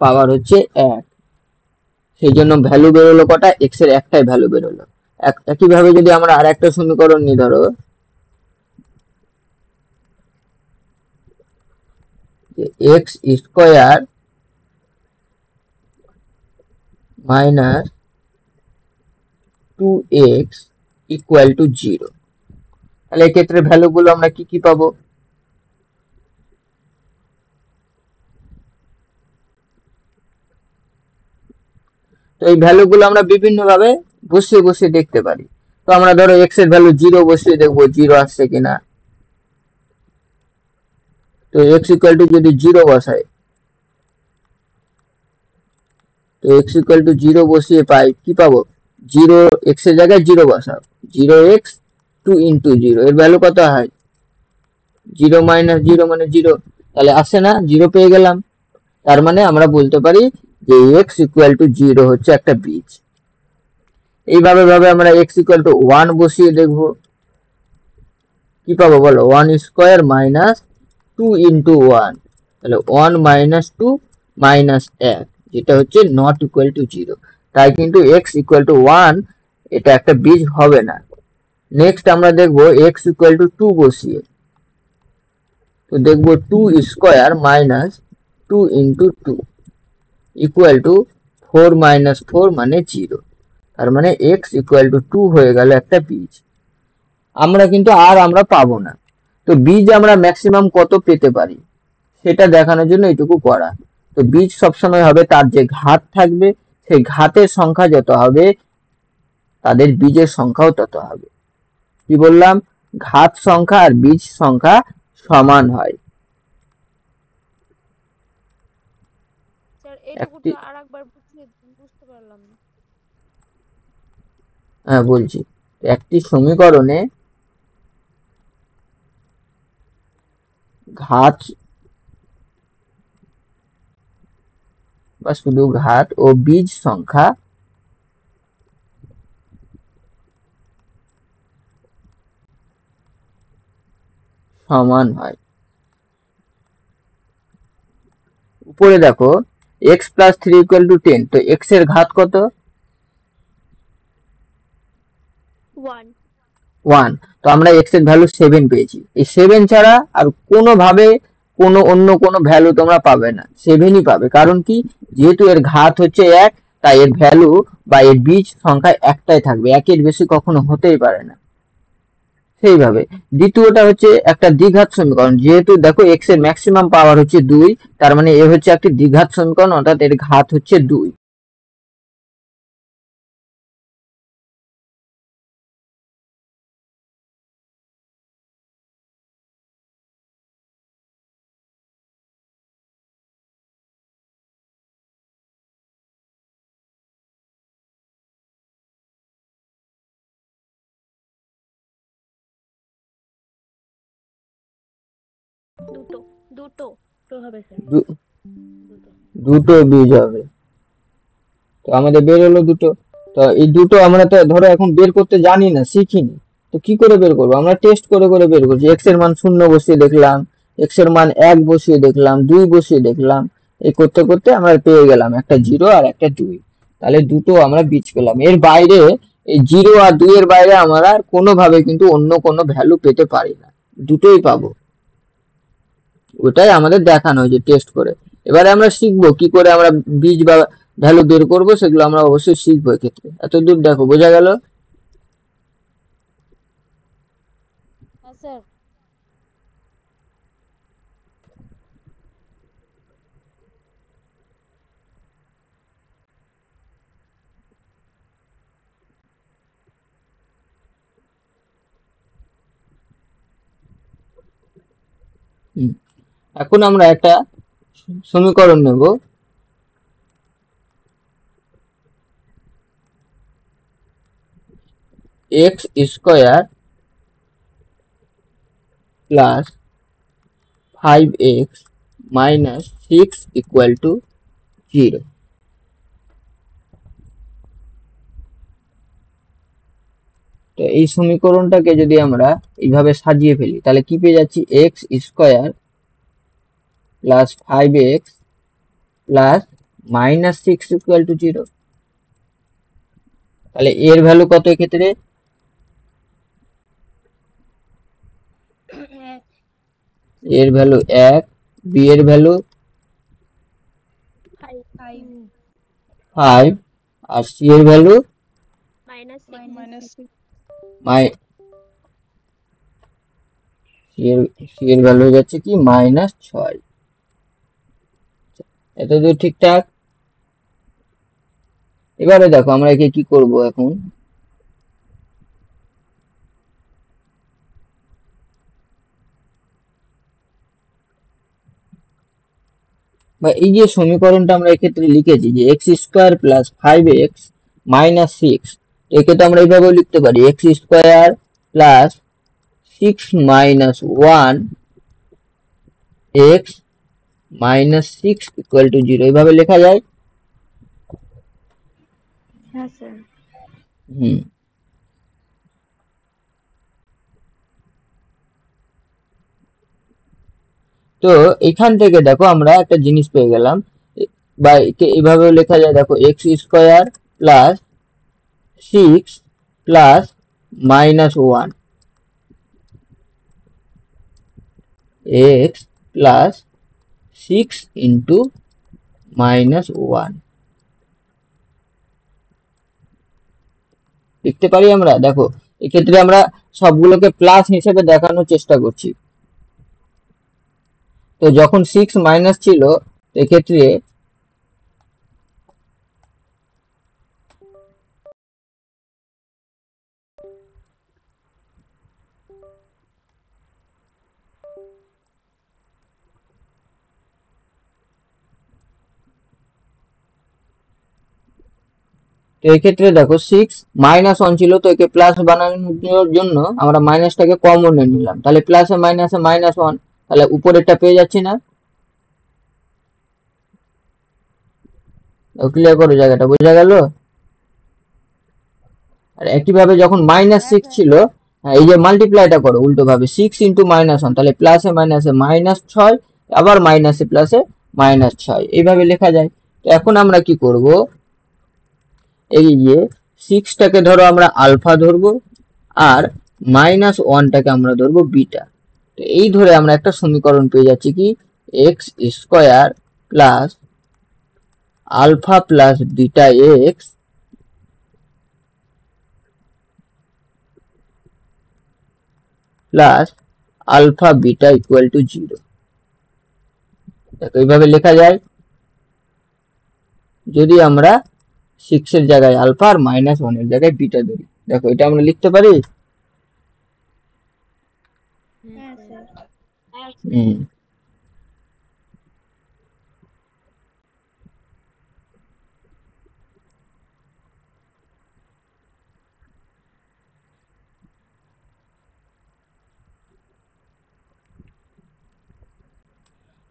পাওয়ার হচ্ছে 1। সেই জন্য ভ্যালু বেরোলো কটা, x এর একটাই ভ্যালু বেরোলো। একইভাবে যদি আমরা আর একটা সমীকরণ নিই, ধরো x square minus 2x equal to 0, তাহলে এক্ষেত্রে ভ্যালু গুলো আমরা কি কি পাবো? তো এই ভ্যালু গুলো আমরা বিভিন্ন ভাবে বসিয়ে বসিয়ে দেখতে পারি। তো আমরা ধরো x এর ভ্যালু 0 বসিয়ে দেখবো 0 আসছে কিনা। তো x ইকুয়াল টু যদি 0 বসাই, তো x ইকুয়াল টু 0 বসিয়ে পাই কি পাবো? 0, x এর জায়গায় 0 বসাও, 0x 2 ইন্টু 0, এর ভ্যালু কত হয়? 0 মাইনাস 0 মানে 0, তাহলে আসে না, 0 পেয়ে গেলাম। তার মানে আমরা বলতে পারি যে x ইকুয়াল টু 0 হচ্ছে একটা বীজ। এইভাবে আমরা x ইকুয়াল টু 1 বসিয়ে দেখব, কি পাবো বলো? 1 স্কয়ার মাইনাস 2 ইন্টু 1, তাহলে 1 মাইনাস 2 মাইনাস 1, যেটা হচ্ছে নট ইকুয়াল টু 0, তাই কিন্তু x ইকুয়াল টু 1 এটা একটা বীজ হবে না। নেক্সট আমরা দেখব x ইকুয়াল টু 2 বসিয়ে, তো দেখব 2 square minus 2 into 2 equal two 4 minus 4 মানে 0, তার মানে x ইকুয়াল টু 2 হয়ে গেল একটা বীজ। আমরা কিন্তু আর আমরা পাবো না। তো বীজ আমরা ম্যাক্সিমাম কত পেতে পারি সেটা দেখানোর জন্য এইটুকু করা। তো বীজ সবসময় হবে তার যে ঘাত থাকবে, সেই ঘাতের সংখ্যা যত হবে তাদের বীজের সংখ্যাও তত হবে। কি বললাম? ঘাত সংখ্যা আর বীজ সংখ্যা সমান হয়। স্যার এইটুকুটা আরেকবার বুঝতে পারলাম না। হ্যাঁ বলছি, একটি সমীকরণে ঘাত বা শুধু ঘাত ও বীজ সংখ্যা সমান হয়। উপরে দেখো x প্লাস 3 ইকুয়াল টু 10, তো x এর ঘাত কত? 1, তো আমরা x এর ভ্যালু 7 পেয়েছি। এই 7 ছাড়া আর কোনোভাবে অন্য কোনো ভ্যালু তোমরা পাবে না, 7ই পাবে। কারণ কি? যেহেতু এর ঘাত হচ্ছে 1, তাই এর ভ্যালু বা এর বীজ সংখ্যা একটাই থাকবে, একের বেশি কখনো হতেই পারে না। সেইভাবে দ্বিতীয়টা হচ্ছে একটা দ্বিঘাত সমীকরণ। যেহেতু দেখো x এর ম্যাক্সিমাম পাওয়ার হচ্ছে 2, তার মানে এ হচ্ছে একটি দ্বিঘাত সমীকরণ, অর্থাৎ এর ঘাত হচ্ছে 2। দুটো হবে স্যার, দুটো বীজ হবে। তো আমাদের বের হলো দুটো। তো এই দুটো আমরা তো ধরো এখন বের করতে জানি না, শিখিনি, তো তো কি করে বের করবো? আমরা টেস্ট করে করে বের করছি। এক্স এর মান 0 বসিয়ে দেখলাম, এক্স এর মান 1 বসিয়ে দেখলাম, 2 বসিয়ে দেখলাম, এই করতে করতে আমরা পেয়ে গেলাম একটা 0 আর একটা 2। তাহলে দুটো আমরা বীজ পেলাম। এর বাইরে এই 0 আর 2 এর বাইরে আমরা আর কোনোভাবে কিন্তু অন্য কোনো ভ্যালু পেতে পারি না, দুটোই পাবো। ওটাই আমাদের দেখানো হয়েছে টেস্ট করে। এবারে আমরা শিখবো কি করে আমরা বীজ বা ভ্যালু বের করবো, সেগুলো আমরা অবশ্যই শিখবো এক্ষেত্রে। এতদূর দেখো বোঝা গেল? হ্যাঁ স্যার। এখন আমরা একটা সমীকরণ নেব, x square plus 5x minus 6 equal to 0। তো এই সমীকরণটাকে যদি আমরা এইভাবে সাজিয়ে ফেলি তাহলে কি পেয়ে যাচ্ছি? X square plus 5x plus minus 6 equal to 0। তাহলে এর ভ্যালু কত এক্ষেত্রে? এর ভ্যালু 1, বি এর ভ্যালু 5 আর সি এর ভ্যালু সি এর ভ্যালু হয়ে যাচ্ছে কি -6। এতদূর ঠিকঠাক? এবারে দেখো আমরা একে কি করব এখন। বা এই যে সমীকরণটা আমরা এক্ষেত্রে লিখেছি যে x square plus 5x minus 6, একে তো আমরা এইভাবেও লিখতে পারি x square plus 6 minus 1 x minus 6 equal to 0, এইভাবে লেখা যায়। হ্যাঁ স্যার। তো এখান থেকে দেখো আমরা একটা জিনিস পেয়ে গেলাম, বা একে এইভাবেও লেখা যায়। দেখো x square plus 6 plus minus 1 x plus 6 into minus 1 লিখতে পারি আমরা। দেখো এক্ষেত্রে আমরা সবগুলোকে প্লাস হিসেবে দেখানোর চেষ্টা করছি। তো যখন 6 মাইনাস ছিল এক্ষেত্রে তো এক্ষেত্রে দেখো 6 মাইনাস 1 ছিল, তো একে প্লাস বানানোর জন্য আমরা মাইনাসটাকে কমন নিয়ে নিলাম। তাহলে প্লাসে মাইনাসে -1, তাহলে উপরেরটা পেয়ে যাচ্ছি না? ক্লিয়ার করো জায়গাটা, বোঝা গেল? আর একইভাবে যখন -6 ছিল, এই যে মাল্টিপ্লাইটা করো উল্টো ভাবে, 6 ইন্টু -1, তাহলে প্লাসে মাইনাসে -6, আবার মাইনাসে প্লাসে -6, এইভাবে লেখা যায়। তো এখন আমরা কি করব, এই যে 6টাকে ধরো আমরা আলফা ধরবো আর -1টাকে আমরা ধরবো বিটা। তো এই ধরে আমরা একটা সমীকরণ পেয়ে যাচ্ছি কি, x square plus alpha plus beta x plus alpha beta equal to 0। দেখো এইভাবে লেখা যায় যদি আমরা 6 এর জায়গায় আলফা আর -1 এর জায়গায় বিটা ধরি। দেখো এটা আমরা লিখতে পারি।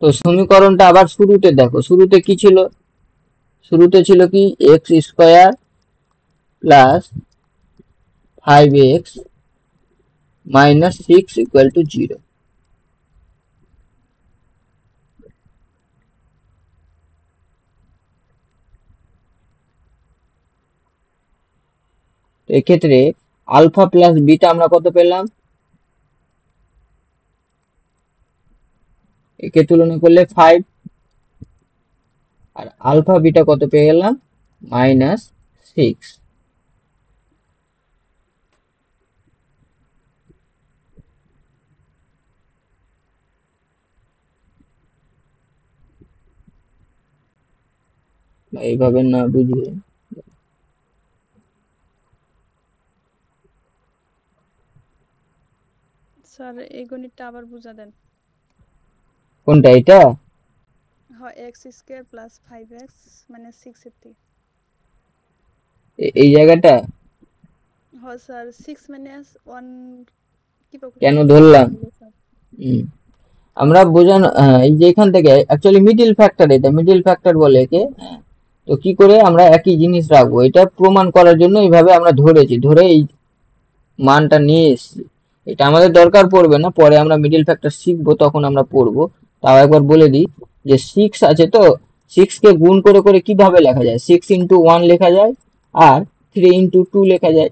তো সমীকরণটা আবার শুরুতে দেখো, শুরুতে কি ছিল? শুরুতে ছিল কি x square plus 5x minus 6 equal to 0. এক্ষেত্রে আলফা প্লাস বিটা আমরা কত পেলাম? একে তুলনা করলে 5, আর আলফা বিটা কত পেয়ে গেলাম? -6। এইভাবে না বুঝিয়ে স্যার এই গণিতটা আবার বুঝা দেন। কোনটা এটা? হয় x² প্লাস 5x মাইনাস 680। এই জায়গাটা হয় স্যার 6 মাইনাস 1 কি কেন ধরলাম? আমরা বোঝানো এই যে এখান থেকে অ্যাকচুয়ালি মিডল ফ্যাক্টর, এটা মিডল ফ্যাক্টর বলে একে। তো কি করে আমরা একই জিনিস রাখবো, এটা প্রমাণ করার জন্য এইভাবে আমরা ধরেছি, ধরে এই মানটা নিয়ে এসেছি। এটা আমাদের দরকার পড়বে না, পরে আমরা মিডল ফ্যাক্টর শিখবো তখন আমরা পড়বো। তাও একবার বলে দিই যে 6 আছে, তো 6 কে গুণ করে করে কিভাবে লেখা যায়? 6 ইন্টু 1 লেখা যায়, আর 3 ইন্টু 2 লেখা যায়,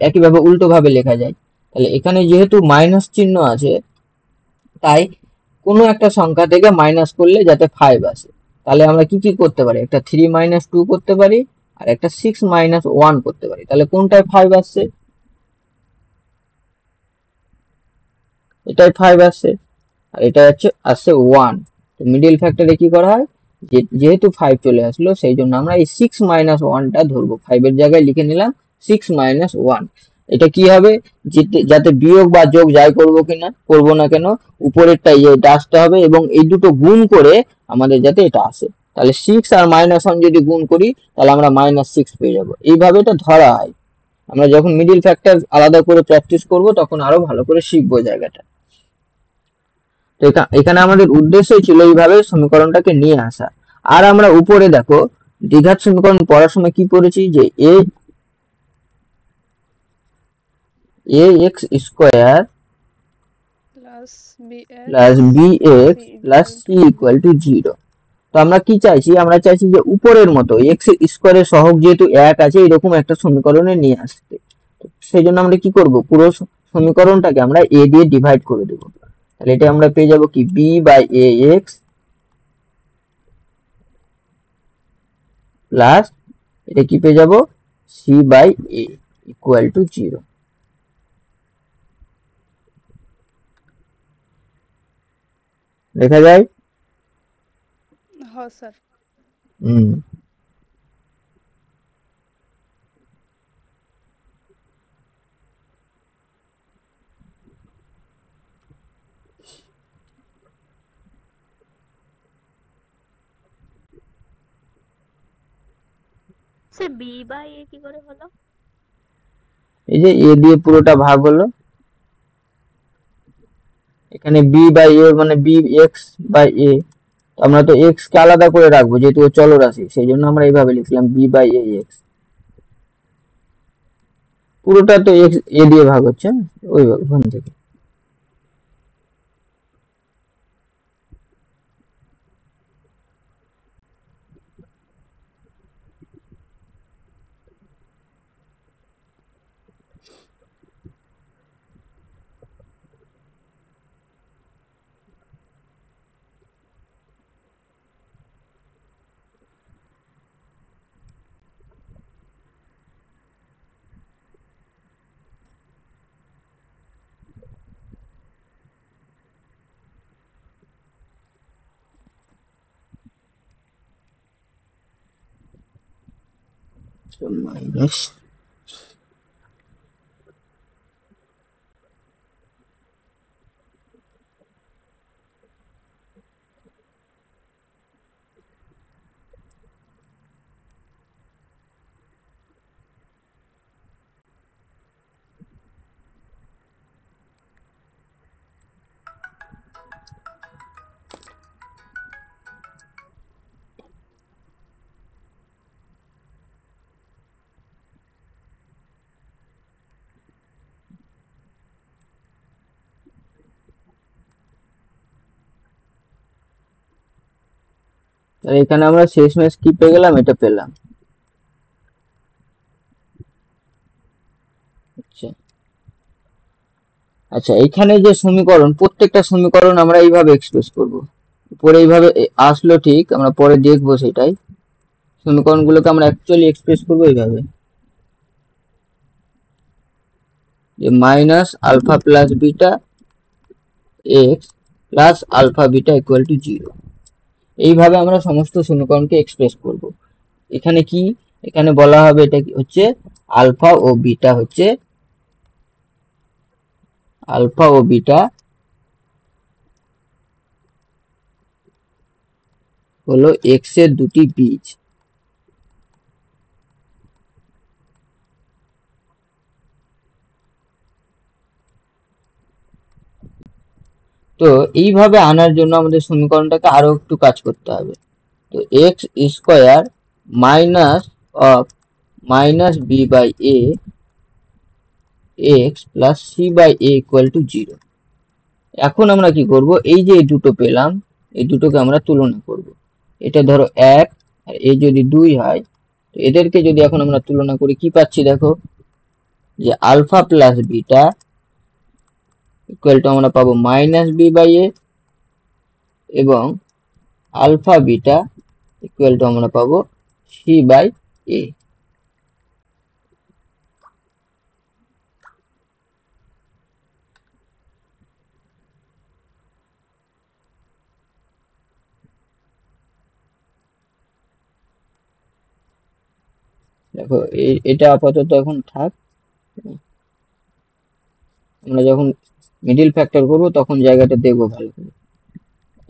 একইভাবে উল্টো ভাবে লেখা যায়। তাহলে এখানে যেহেতু মাইনাস চিহ্ন আছে, তাই কোনো একটা সংখ্যা থেকে মাইনাস করলে যাতে 5 আসে। তাহলে আমরা কি কি করতে পারি? একটা 3 মাইনাস 2 করতে পারি, আর একটা 6 মাইনাস 1 করতে পারি। তাহলে কোনটায় 5 আসছে? এটাই 5 আসছে, আর এটা হচ্ছে আসছে 1। তো মিডল ফ্যাক্টরে কি করা হয়, যেহেতু 5 চলে আসলো সেই জন্য আমরা এই 6 মাইনাস 1টা ধরবো, 5 এর জায়গায় লিখে নিলাম 6 মাইনাস 1। এটা কি হবে, যাতে বিয়োগ বা যোগ যাই করবো না কেন উপরেরটা এটা আসতে হবে, এবং এই দুটো গুণ করে আমাদের যাতে এটা আসে। তাহলে 6 আর -1 যদি গুণ করি তাহলে আমরা -6 পেয়ে যাবো। এইভাবে এটা ধরা হয়। আমরা যখন মিডল ফ্যাক্টর আলাদা করে প্র্যাকটিস করব তখন আরো ভালো করে শিখবো জায়গাটা। তো এখানে আমাদের উদ্দেশ্যই ছিল এইভাবে সমীকরণটাকে নিয়ে আসা। আর আমরা উপরে দেখো দ্বিঘাত সমীকরণ পড়ার সময় কি পড়েছি, যে ax square plus plus bx plus c equal to 0। তো আমরা কি চাইছি, আমরা চাইছি যে উপরের মতো x স্কয়ারের সহগ যেহেতু 1 আছে এরকম একটা সমীকরণে নিয়ে আসতে। সেই জন্য আমরা কি করব, পুরো সমীকরণটাকে আমরা a দিয়ে ডিভাইড করে দেব। তাহলে এটা আমরা পেয়ে যাব কি, b বাই ax প্লাস এটা কি পেয়ে যাব, c by a equal to 0। দেখা যায়? হ্যাঁ স্যার। হুম। স্যার বি বাই এ কি করে হলো? এই যে a দিয়ে পুরোটা ভাগ হলো, এখানে b বাই a মানে b x বাই a। আমরা তো x কে আলাদা করে রাখবো যেহেতু ও চলরাশি, সেই জন্য আমরা এইভাবে লিখলাম b বাই ax। পুরোটা তো x a দিয়ে ভাগ হচ্ছে ওখান থেকে। মাইনাস তাহলে এখানে আমরা শেষমেশ কি পেয়ে গেলাম, এটা পেলাম। আচ্ছা আচ্ছা, এখানে যে সমীকরণ, প্রত্যেকটা সমীকরণ আমরা এইভাবে এক্সপ্রেস করব। পরে এইভাবে আসলো ঠিক, আমরা পরে দেখবো সেটাই। সমীকরণগুলোকে আমরা অ্যাকচুয়ালি এক্সপ্রেস করবো এইভাবে, যে minus alpha plus beta x plus alpha beta equal to 0। এইভাবে আমরা সমস্ত সমীকরণকে এক্সপ্রেস করব। এখানে কি, এখানে বলা হবে এটা কি হচ্ছে আলফা ও বিটা, হচ্ছে আলফা ও বিটা হলো এক্স এর দুটি বীজ। তো এইভাবে আনার জন্য আমাদের সমীকরণটাকে আরো একটু কাজ করতে হবে। তো x square minus of minus b by a x plus c by a equal to 0। এখন আমরা কি করব, এই যে এই দুটো পেলাম, এই দুটোকে আমরা তুলনা করব। এটা ধরো 1 আর এই যদি 2 হয়, তো এদেরকে যদি এখন আমরা তুলনা করি, কি পাচ্ছি দেখো, যে alpha plus beta equal to আমরা পাবো মাইনাস বি বাই এ, এবং আলফা বিটা ইকুয়াল টু আমরা পাবো সি বাই এ। দেখো এটা আপাতত এখন থাক, আমরা যখন মিডিল ফ্যাক্টর করব তখন জায়গাটা দেখবো ভালো করে।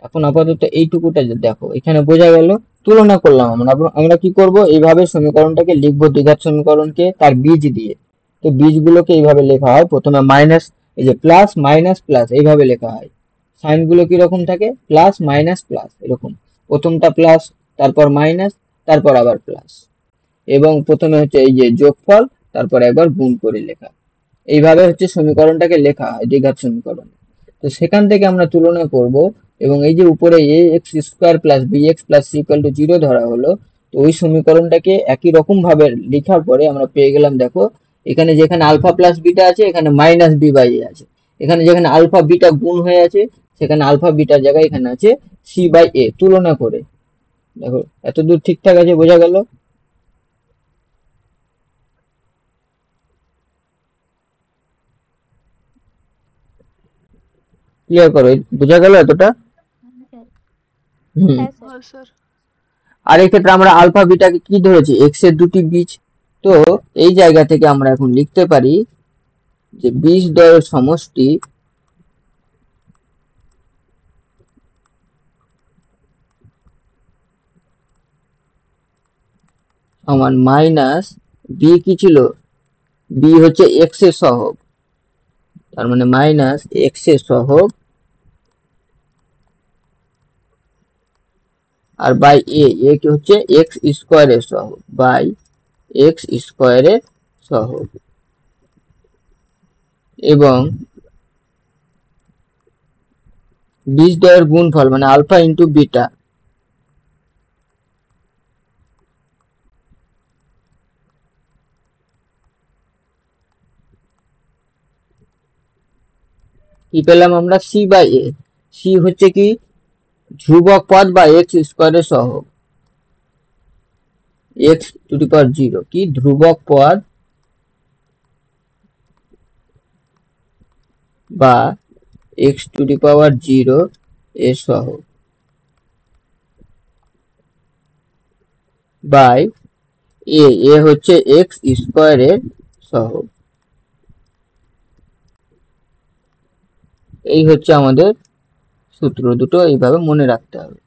এখন আপাতত এইটুকুটা দেখো, এখানে বোঝা গেল, তুলনা করলাম আমরা। আমরা কি করব, এইভাবে সমীকরণটাকে লিখবো, দ্বিঘাত সমীকরণকে তার বীজ দিয়ে। তো বীজগুলোকে এইভাবে লেখা হয়, প্রথমে মাইনাস, এই যে প্লাস মাইনাস প্লাস এইভাবে লেখা হয়। সাইন গুলো কিরকম থাকে, প্লাস মাইনাস প্লাস এরকম, প্রথমটা প্লাস, তারপর মাইনাস, তারপর আবার প্লাস, এবং প্রথমে হচ্ছে এই যে যোগফল, তারপর একবার গুণ করে লেখা। এইভাবে হচ্ছে সমীকরণটাকে লেখা হয় দ্বিঘাত সমীকরণ। তো সেখান থেকে আমরা তুলনা করব, এবং এই যে উপরে a x square plus B x plus C equal to 0 ধরা হলো। তো ওই সমীকরণটাকে একই রকম ভাবে লেখার পরে আমরা পেয়ে গেলাম, দেখো এখানে যেখানে আলফা প্লাস বিটা আছে, এখানে মাইনাস বি বাই এ আছে। এখানে যেখানে আলফা বিটা গুণ হয়ে আছে, সেখানে আলফা বিটার জায়গায় এখানে আছে সি বাই এ, তুলনা করে। দেখো এতদূর ঠিকঠাক আছে, বোঝা গেল? ক্লিয়ার করো, বোঝা গেল এতটা? হুম। হ্যাঁ স্যার। হ্যাঁ স্যার। আর এই ক্ষেত্রে আমরা আলফা বিটাকে কি ধরেছি, এক্স এর দুটি বীজ। তো এই জায়গা থেকে আমরা এখন লিখতে পারি যে বীজ দ্বয়ের সমষ্টি সমান মাইনাস বি, কি ছিল, বি হচ্ছে এক্স এর সহগ, তার মানে মাইনাস এক্স এর সহগ, আর বাই এ কি হচ্ছে এক্স স্কোয়ারের সহগ, বাই এক্স স্কোয়ারের সহগ, এবং বীজদ্বয়ের গুণফল মানে আলফা ইন্টু বিটা, কি পেলাম আমরা, সি বাই এ। সি হচ্ছে কি, ধ্রুবক পদ বা এক্স স্কোয়ারের সহগ, এক্স টু দি পাওয়ার 0 কি ধ্রুবক পদ বা এক্স টু দি পাওয়ার 0 এর সহগ, বাই এ হচ্ছে এক্স স্কোয়ারের সহগ। এই হচ্ছে আমাদের সূত্র দুটো, এইভাবে মনে রাখতে হবে।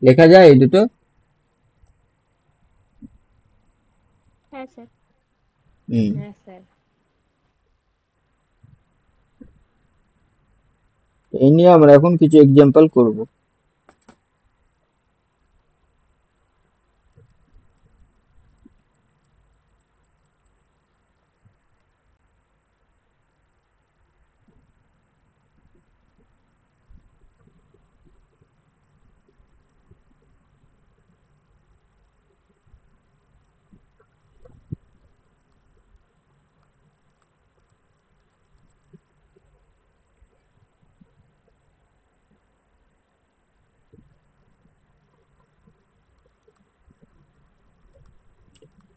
লেখা যায় এই দুটো? হ্যাঁ স্যার। হুম। হ্যাঁ স্যার। এই নিয়ে আমরা এখন কিছু এক্সাম্পল করব।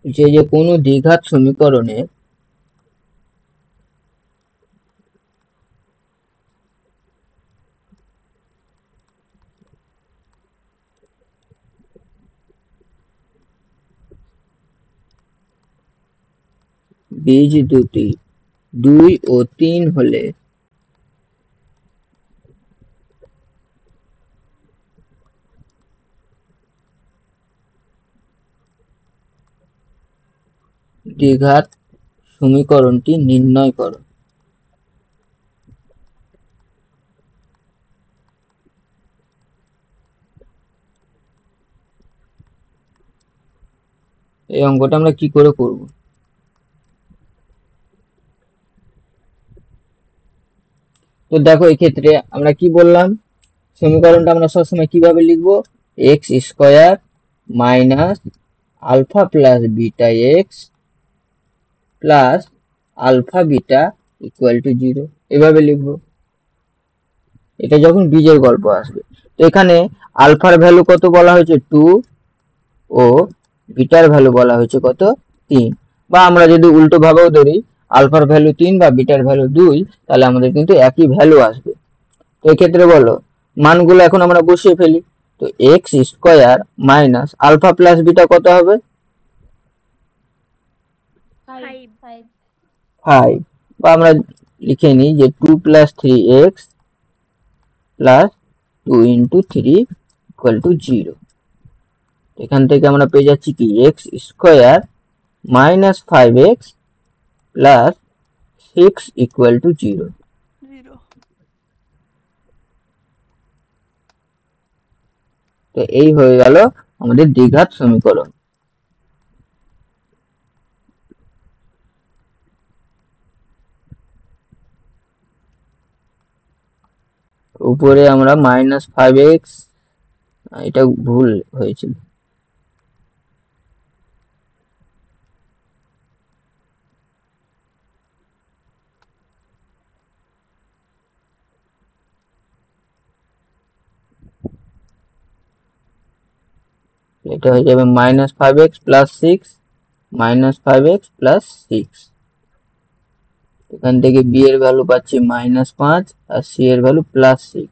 যে কোনো দ্বিঘাত সমীকরণে বীজ দুটি 2 ও 3 হলে দ্বিঘাত সমীকরণটি নির্ণয় করো। এই অঙ্কটা আমরা কি করে করব? তো দেখো এক্ষেত্রে আমরা কি বললাম, সমীকরণটা আমরা সবসময় কিভাবে লিখবো, x square minus alpha plus beta x plus alpha beta equal to 0 এভাবে লিখবো। এটা যখন বীজের গল্প আসবে। তো এখানে আলফার ভ্যালু কত বলা হয়েছে 2 ও বিটার ভ্যালু বলা হয়েছে কত 3, বা আমরা যদি উল্টো ভাবেও ধরি আলফার ভ্যালু 3 বা বিটার ভ্যালু 2, তাহলে আমাদের কিন্তু একই ভ্যালু আসবে। তো এক্ষেত্রে বলো মানগুলো এখন আমরা বসিয়ে ফেলি। তো x square minus alpha plus beta কত হবে 5 5, বা আমরা লিখে নিই যে 2 plus 3x plus 2 into 3 equal to 0। এখান থেকে আমরা পেয়ে যাচ্ছি কি x square minus 5x plus 6 equal to 0। তো এই হয়ে গেল আমাদের দ্বিঘাত সমীকরণ। উপরে আমরা -5x, এটা ভুল হয়েছিল, এটা হয়ে যাবে -5x প্লাস 6 -5x প্লাস 6। এখান থেকে বি এর ভ্যালু পাচ্ছি -5 আর সি এর ভ্যালু +6।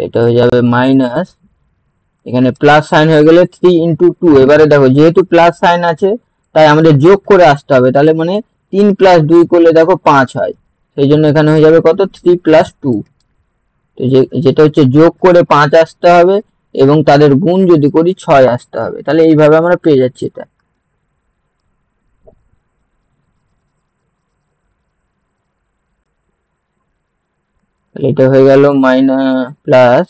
এটা হয়ে যাবে মাইনাস, এখানে প্লাস সাইন হয়ে গেলে 3 ইন্টু 2। এবারে দেখো যেহেতু প্লাস সাইন আছে তাই আমাদের যোগ করে আসতে হবে, তাহলে মানে 3 প্লাস 2 করলে দেখো 5 হয়, সেই জন্য এখানে হয়ে যাবে কত 3 প্লাস 2। তো যেটা হচ্ছে যোগ করে 5 আসতে হবে এবং তাদের গুণ যদি করি 6 আসতে হবে, তাহলে এইভাবে আমরা পেয়ে যাচ্ছি এটা। তাহলে এটা হয়ে গেল plus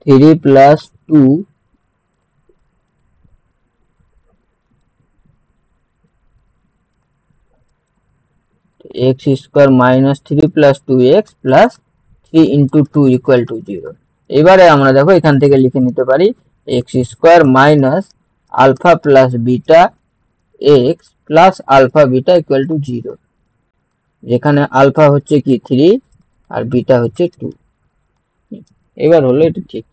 3 plus 2 x square minus 3 plus 2x plus 3 into 2 equal to 0। এবারে আমরা দেখো এখান থেকে লিখে নিতে পারি x square minus alpha plus beta x plus alpha beta equal to 0, যেখানে আলফা হচ্ছে কি 3 আর বিটা হচ্ছে 2। এবার হলো এটা ঠিক।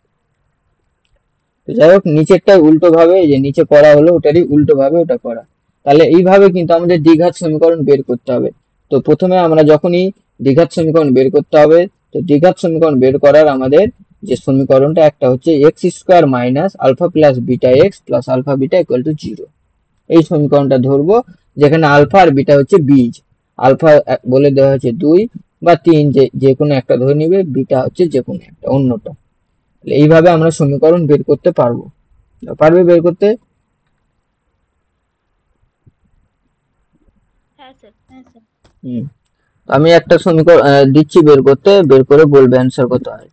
তো যাই হোক নিচেরটাই উল্টো ভাবে, যে নিচে করা হলো ওটারই উল্টো ভাবে ওটা করা। তাহলে এইভাবে কিন্তু আমাদের দ্বিঘাত সমীকরণ বের করতে হবে। তো প্রথমে আমরা যখনই দ্বিঘাত সমীকরণ বের করতে হবে, তো দ্বিঘাত সমীকরণ বের করার আমাদের যে সমীকরণটা একটা হচ্ছে x square minus alpha plus beta x plus alpha beta equal to 0। এই সমীকরণটা ধরবো, যেখানে আলফা আর বিটা হচ্ছে বীজ। আলফা বলে দেওয়া হচ্ছে 2 বা 3, যে কোনো একটা ধরে নিবে, বিটা হচ্ছে যে কোনো একটা অন্যটা। এইভাবে আমরা সমীকরণ বের করতে পারবো। পারবে বের করতে? হ্যাঁ স্যার। হুম, আমি একটা সমীকরণ দিচ্ছি বের করতে, বের করে বলবে অ্যান্সার কত হয়।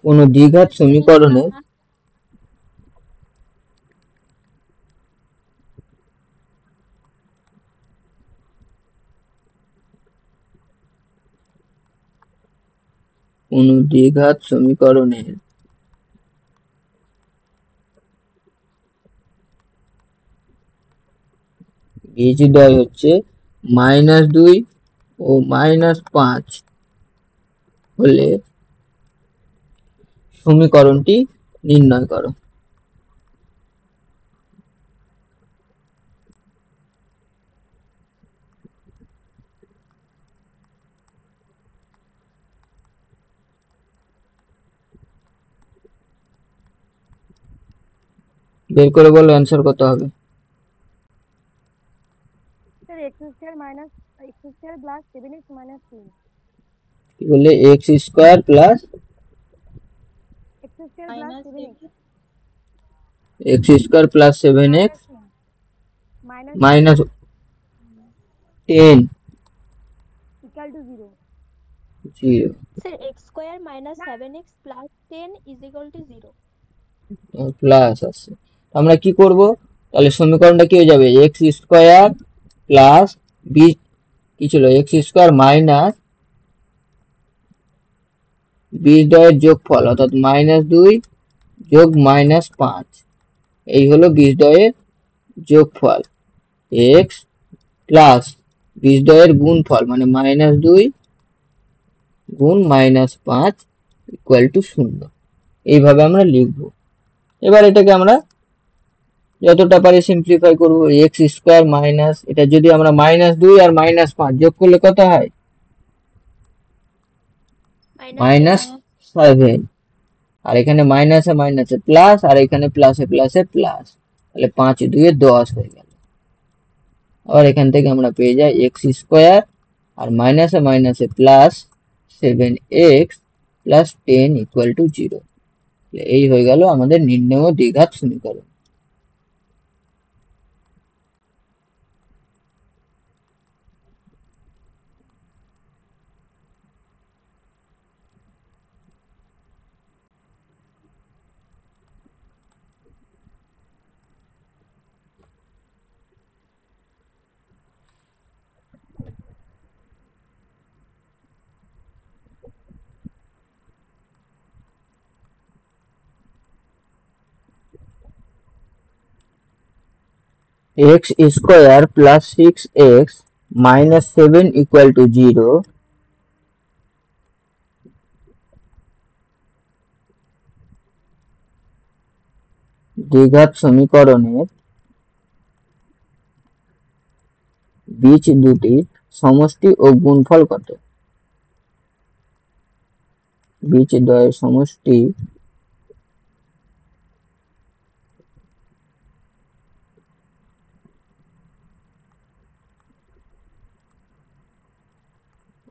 কোন দ্বিঘাত সমীকরণে কোন দ্বিঘাত সমীকরণের বীজদ্বয় হচ্ছে -2 ও -5 হলে সমীকরণটি নির্ণয় করো। বের করে বলো অ্যান্সার কত হবে। Sir x square minus x square plus 7x minus 3 কি বললে? x square plus x square plus 7x x square plus 7x minus minus 10 equal to 0 0 sir x square minus 7x plus 10 is equal to 0। Plus আছে। আমরা কি করব? তাহলে সমীকরণটা কি হয়ে যাবে? x স্কয়ার প্লাস বি কি ছিল? x স্কয়ার মাইনাস বীজদ্বয়ের যোগফল অর্থাৎ -2 যোগ -5 এই হলো বীজদ্বয়ের যোগফল x প্লাস বীজদ্বয়ের গুণফল মানে -2 গুণ -5 ইকুয়াল টু 0। এইভাবে আমরা লিখব। এবার এটাকে আমরা যতটা পারি সিম্পলিফাই করব। x স্কয়ার মাইনাস এটা যদি আমরা -2 আর -5 যোগ করলে কত হয়? -7। আর এখানে মাইনাসে মাইনাসে প্লাস আর এখানে প্লাসে প্লাসে প্লাস, তাহলে 5 2 10 হয়ে গেল। আবার এখান থেকে আমরা পেয়ে যাই x স্কয়ার আর মাইনাসে মাইনাসে plus 7x plus 10 equal to 0। এই হয়ে গেল আমাদের নির্ণেয় দ্বিঘাত সমীকরণ। x square plus 6x minus 7 equal to 0 দ্বিঘাত সমীকরণের বীজ দুটির সমষ্টি ও গুণফল কত? বীজদ্বয়ের সমষ্টি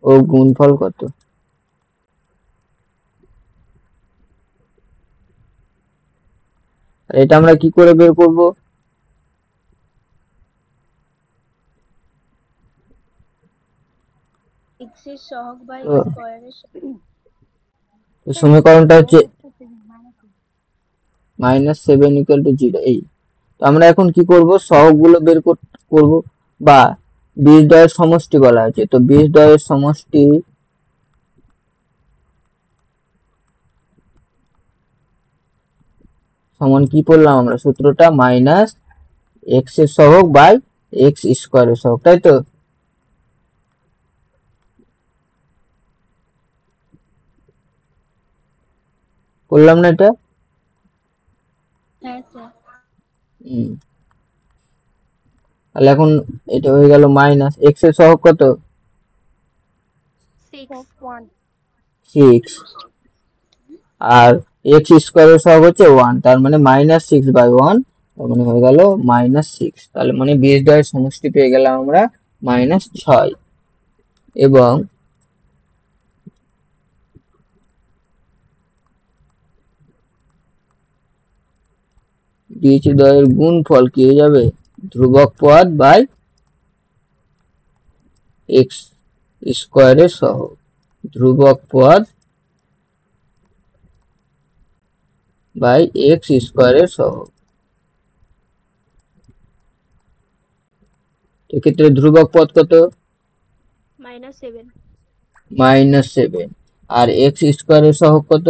ও গুণফল কত? এটা আমরা কি করে বের করব? x এর সহগ বাই ও। স্কয়ারের তো সমীকরণটা হচ্ছে -7 ইকুয়াল টু 0। এই তো আমরা এখন কি করব? সহগগুলো বের করব, বা বীজদ্বয়ের সমষ্টি বলা হয়েছে। তো বীজদ্বয়ের সমষ্টি সমান কি পড়লাম আমরা? সূত্রটা মাইনাস এক্স এর সহগ বাই এক্স স্কয়ারের সহগ, তাই তো? করলাম না এটা? হ্যাঁ স্যার তাহলে এখন এটা হয়ে গেল মাইনাস এক্স এর সহগ কত? 6 আর এক্স স্কয়ারের সহগ হচ্ছে 1, তার মানে -6/1, তার মানে হয়ে গেল -6। তাহলে মানে বীজদ্বয়ের সমষ্টি পেয়ে গেলাম আমরা -6 এবং বীজদ্বয়ের গুণফল কি হয়ে যাবে? ধ্রুবক পদ বাই এক্স স্কয়ারের সহগ, ধ্রুবক পদ বাই এক্স স্কয়ারের সহগ। এক্ষেত্রে ধ্রুবক পদ কত? -7। -7। আর এক্স স্কোয়ারের সহগ কত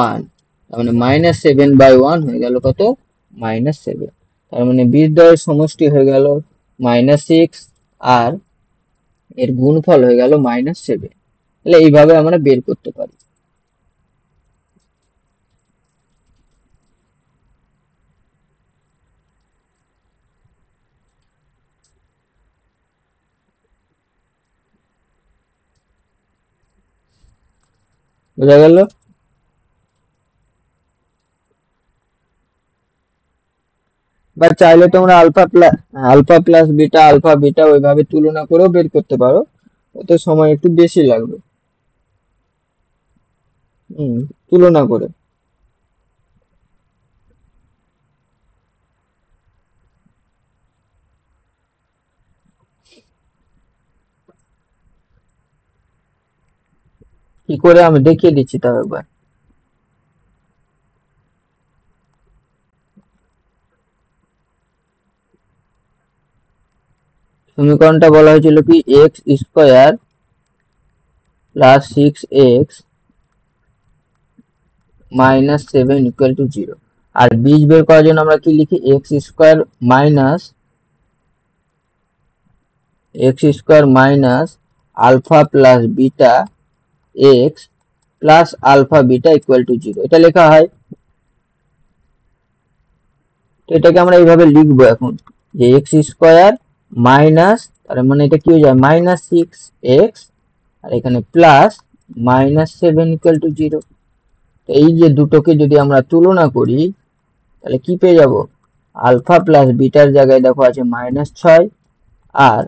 1, তার মানে -7/1 হয়ে গেল কত -7। তার মানে বীজদ্বয়ের সমষ্টি হয়ে গেল -6 আর এর গুণফল হয়ে গেল -7। তাহলে এইভাবে আমরা বের করতে পারি। বোঝা গেল? বা চাইলে তোমরা alpha plus beta alpha beta ওইভাবে তুলনা করেও বের করতে পারো, ওতে সময় একটু বেশি লাগবে। তুলনা করে। কি করে আমি দেখিয়ে দিচ্ছি তাও একবার। সমীকরণটা বলা হয়েছিল কি x square plus 6x minus 7 equal to 0। আর বীজ বের করার জন্য আমরা কি লিখি x square minus alpha plus beta x plus alpha beta equal to 0, এটা লেখা হয়। তো এটাকে আমরা এইভাবে লিখবো এখন যে এক্স স্কোয়ার মাইনাস, তার মানে এটা কি হয়ে যায় -6x আর এখানে প্লাস -7 ইকুয়াল টু 0। তো এই যে দুটোকে যদি আমরা তুলনা করি তাহলে কি পেয়ে যাব, আলফা প্লাস বিটার জায়গায় দেখো আছে -6 আর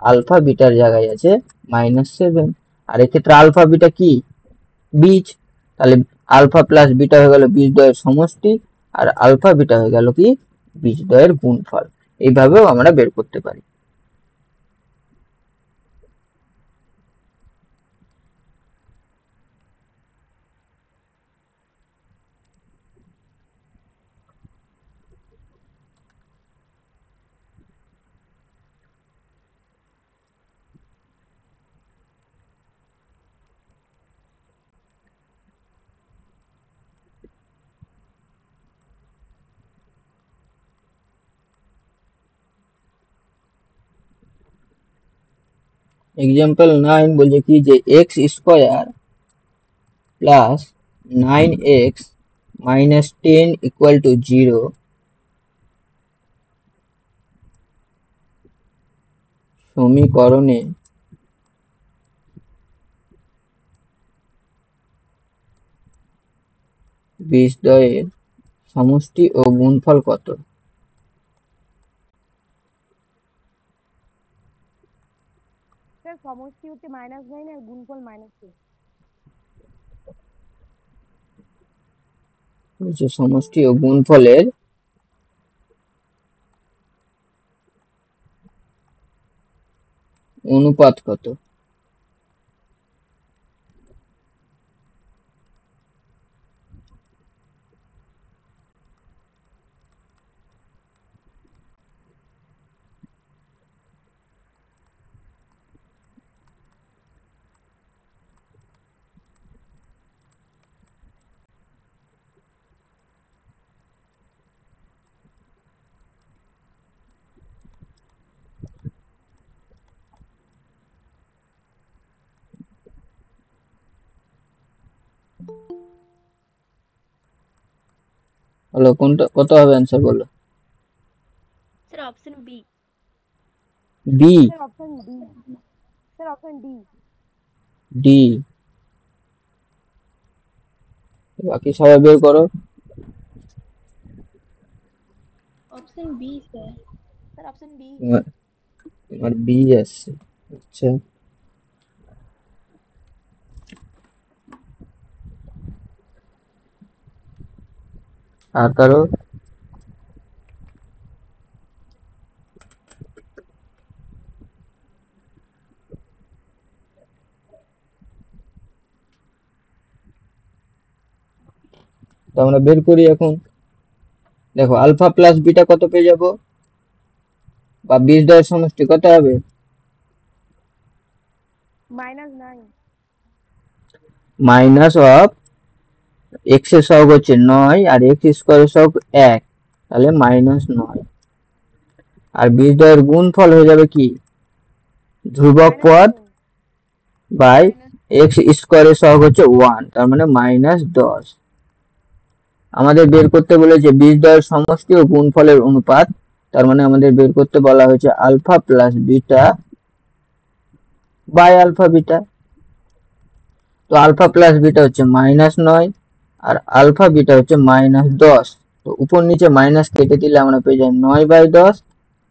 আলফা বিটার জায়গায় আছে -7। আর এক্ষেত্রে আলফা বিটা কি বীজ, তাহলে আলফা প্লাস বিটা হয়ে গেল বীজদ্বয়ের সমষ্টি আর আলফা বিটা হয়ে গেল কি বীজদ্বয়ের গুণফল। এইভাবেও আমরা বের করতে পারি। এক্সাম্পল 9 বলছে কি যে x square plus 9x minus 10 equal to 0 সমীকরণে বীজদ্বয়ের সমষ্টি ও গুণফল কত? স্যার সমষ্টি হচ্ছে -9 আর গুণফল -2। বলছে সমষ্টি ও গুণফলের অনুপাত কত? বলো কোনটা কত হবে অ্যান্সার বলো। Sir option B. B sir option D. Sir option D. D. বাকি সবাই বের করো। Option B sir. Sir option B. তোমার বি আসছে। আচ্ছা আর কারো? তো আমরা বের করি এখন। দেখো আলফা প্লাস বিটা কত পেয়ে যাব, বা বীজদ্বয়ের সমষ্টি কত হবে? -9। মাইনাস অফ এক্স এর সহগ হচ্ছে 9 আর এক্স স্কয়ারের সহগ 1, তাহলে -9। আর বীজদ্বয়ের গুণফল হয়ে যাবে কি ধ্রুবক পদ বাই এক্স স্কয়ারের সহগ হচ্ছে 1, তার মানে -10। আমাদের বের করতে বলেছে বীজদ্বয়ের সমষ্টি ও গুণফলের অনুপাত, তার মানে আমাদের বের করতে বলা হয়েছে alpha plus beta by alpha beta. তো আলফা প্লাস বিটা হচ্ছে -9 আর আলফা বিটা হচ্ছে -10। তো উপর নিচে মাইনাস কেটে দিলে আমরা পেয়ে যাই 9/10।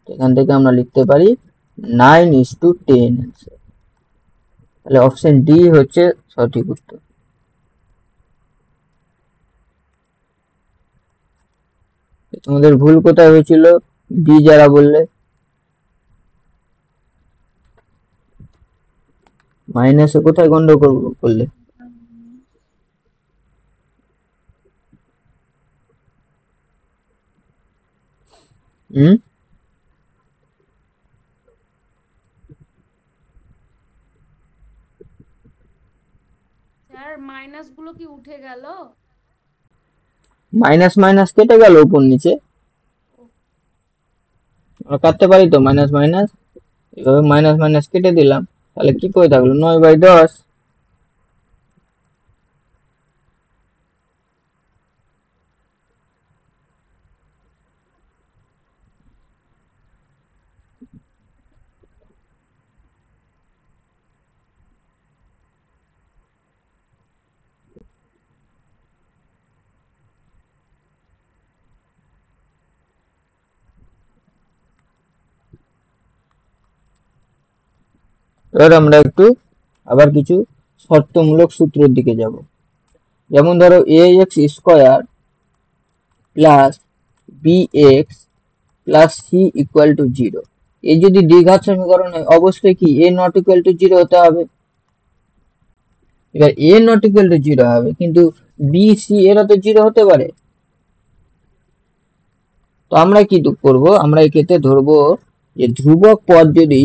এখান থেকে আমরা লিখতে পারি 9:10 অ্যান্সার। তাহলে অপশন ডি হচ্ছে সঠিক উত্তর। তোমাদের ভুল কোথায় হয়েছিল বি যারা বললে, মাইনাসে কোথায় গন্ডগোল করলে? হুম, স্যার মাইনাস গুলো কি উঠে গেল? মাইনাস মাইনাস কেটে গেল উপর নিচে, আমরা কাটতে পারি তো মাইনাস মাইনাস, এভাবে মাইনাস মাইনাস কেটে দিলাম, তাহলে কি করে থাকলো 9/10। এবার আমরা একটু আবার কিছু শর্তমূলক সূত্রের দিকে যাব। যেমন ধরো ax square plus bx plus c equal to 0। এই যদি দ্বিঘাত সমীকরণ হয় অবশ্যই কি a নট ইকুয়াল টু 0 হতে হবে। এবার a নট ইকুয়াল টু 0 হবে, কিন্তু b c এরা তো 0 হতে পারে। তো আমরা কি করব, আমরা এই ক্ষেত্রে ধরবো যে ধ্রুবক পদ যদি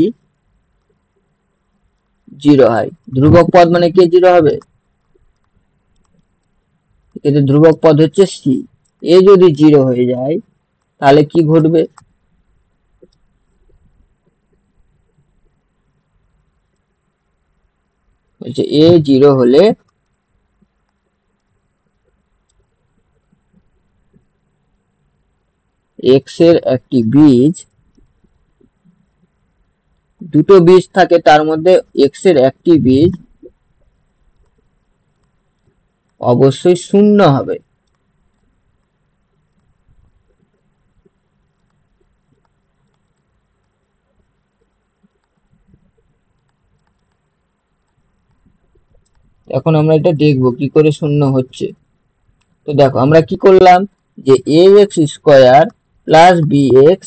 0 হয়, ধ্রুবক পদ মানে কে 0 হবে, এক্ষেত্রে ধ্রুবক পদ হচ্ছে c, এ যদি 0 হয়ে যায় তাহলে কি ঘটবে, বলছে a 0 হলে x এর একটি বীজ, দুটো বীজ থাকে তার মধ্যে x এর একটি বীজ অবশ্যই শূন্য হবে। এখন আমরা এটা দেখব কি করে শূন্য হচ্ছে। তো দেখো আমরা কি করলাম যে ax স্কয়ার প্লাস bx,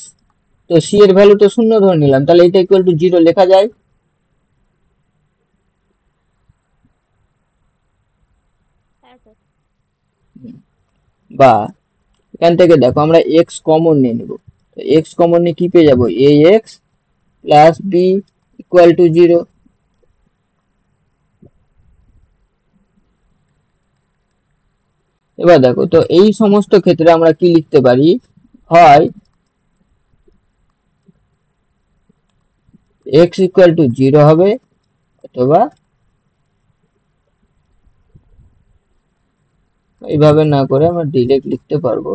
তো c এর ভ্যালু তো শূন্য ধরে নিলাম, তাহলে এটা ইকুয়াল টু 0 লেখা যায়। বা এখান থেকে দেখো আমরা x কমন নিয়ে নেব, তো x কমন নিয়ে কি পেয়ে যাবো ax plus b equal to 0। এবার দেখো তো এই সমস্ত ক্ষেত্রে আমরা কি লিখতে পারি, হয় x ইকুয়াল টু 0 হবে, অথবা এইভাবে না করে আমরা ডিরেক্ট লিখতে পারবো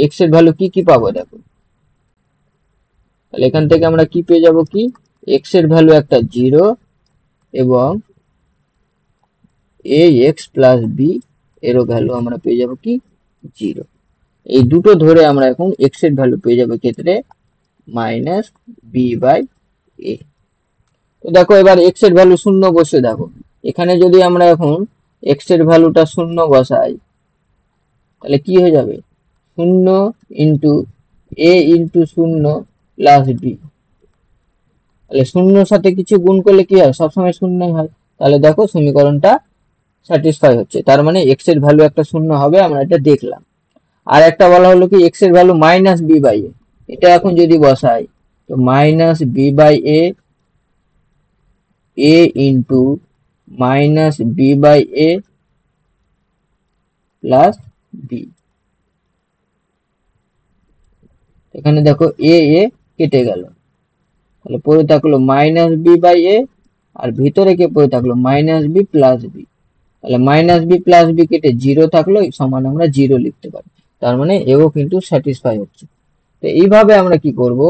x এর ভ্যালু কি কি পাবো দেখো, তাহলে এখান থেকে আমরা কি পেয়ে যাব কি x এর ভ্যালু একটা 0 এবং ax প্লাস b এরও ভ্যালু আমরা পেয়ে যাব কি 0। এই দুটো ধরে আমরা এখন x এর ভ্যালু পেয়ে যাবো ক্ষেত্রে -b/a। তো দেখো এবার x এর ভ্যালু শূন্য বসে দেখো, এখানে যদি আমরা এখন x এর ভ্যালুটা শূন্য বসাই তাহলে কি হয়ে যাবে 0 into a into 0 plus b, তাহলে শূন্যর সাথে কিছু গুণ করলে কি হয় সবসময় শূন্যই হয়। তাহলে দেখো সমীকরণটা স্যাটিসফাই হচ্ছে, তার মানে x এর ভ্যালু একটা শূন্য হবে, আমরা এটা দেখলাম। আর একটা বলা হলো কি x এর ভ্যালু -b/a, এটা এখন যদি বসাই তো -b/a a into minus b by a plus b. এখানে দেখো এ এ কেটে গেল, তাহলে পড়ে থাকলো মাইনাস বি বাই এ, আর ভিতরে কে পড়ে থাকলো মাইনাস বি প্লাস বি। তাহলে মাইনাস বি প্লাস বি কেটে জিরো থাকলো, সমান আমরা জিরো লিখতে পারি। তার মানে এও কিন্তু স্যাটিসফাই হচ্ছে। তো এইভাবে আমরা কি করব,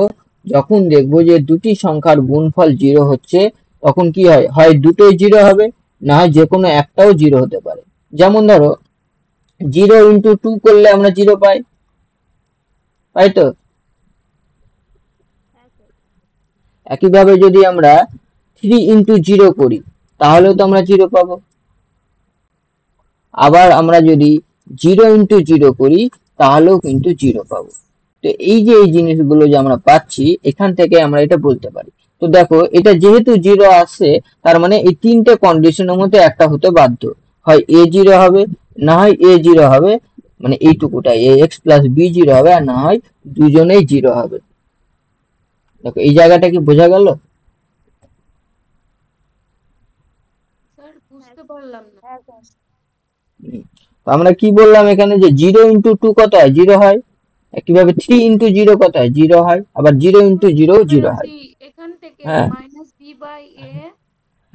যখন দেখবো যে দুটি সংখ্যার গুণফল জিরো হচ্ছে, তখন কি হয়, হয় দুটোই জিরো হবে, না হয় যে কোনো একটাও জিরো হতে পারে। যেমন ধরো 0 × 2 করলে আমরা জিরো পাই, তাই তো? একইভাবে যদি আমরা 3 × 0 করি তাহলেও তো আমরা জিরো পাবো। আবার আমরা যদি 0 × 0 করি তাহলেও কিন্তু জিরো পাবো। তো এই যে এই জিনিসগুলো যে আমরা পাচ্ছি, এখান থেকে আমরা এটা বলতে পারি। তো দেখো এটা যেহেতু জিরো আসছে, তার মানে এই তিনটে কন্ডিশনের মধ্যে একটা হতে বাধ্য, হয় এ জিরো হবে, না হয় এ জিরো হবে, মানে এইটুকুটা এ এক্স প্লাস বি জিরো হবে, আর না হয় দুজনেই জিরো হবে। দেখো এই জায়গাটা কি বোঝা গেল? স্যার বুঝতে পারলাম না। হ্যাঁ স্যার। তো আমরা কি বললাম এখানে, যে 0 × 2 কত হয়, জিরো হয়। একইভাবে 3 × 0 কত হয়, জিরো হয়। আবার 0 × 0 বুঝতে জিরো হয়। পেরেছি, এখান থেকে হ্যাঁ মাইনাস বি বাই এ।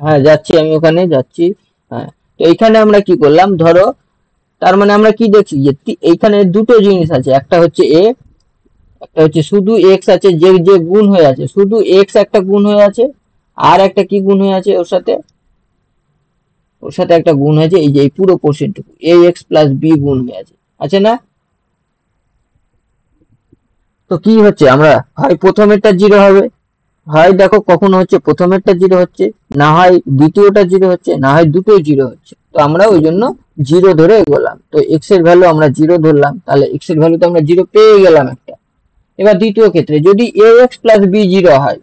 হ্যাঁ, যাচ্ছি আমি ওখানে যাচ্ছি। হ্যাঁ, তো এইখানে আমরা কি করলাম, ধরো তার মানে আমরা কি দেখছি যে এইখানে দুটো জিনিস আছে, একটা হচ্ছে এ, একটা হচ্ছে শুধু এক্স আছে, যে যে গুণ হয়ে আছে, শুধু এক্স একটা গুণ হয়ে আছে, আর একটা কি গুণ হয়ে আছে ওর সাথে, ওর সাথে একটা গুণ হয়েছে, এই যে এই পুরো কোশ্চেনটুকু এ এক্স প্লাস বি গুণ হয়ে আছে না? তো কি হচ্ছে, আমরা হয় প্রথমেরটা জিরো হবে, হয় দেখো কখনো হচ্ছে প্রথমেরটা জিরো হচ্ছে, না হয় দ্বিতীয়টা জিরো হচ্ছে, না হয় দুটোই জিরো হচ্ছে। তো আমরা ওই জন্য জিরো ধরে এগোলাম। তো এক্স এর ভ্যালু আমরা জিরো ধরলাম, তাহলে এক্স এর ভ্যালু তো আমরা জিরো পেয়ে গেলাম একটা। এবার দ্বিতীয় ক্ষেত্রে যদি এ এক্স প্লাস বি জিরো হয়,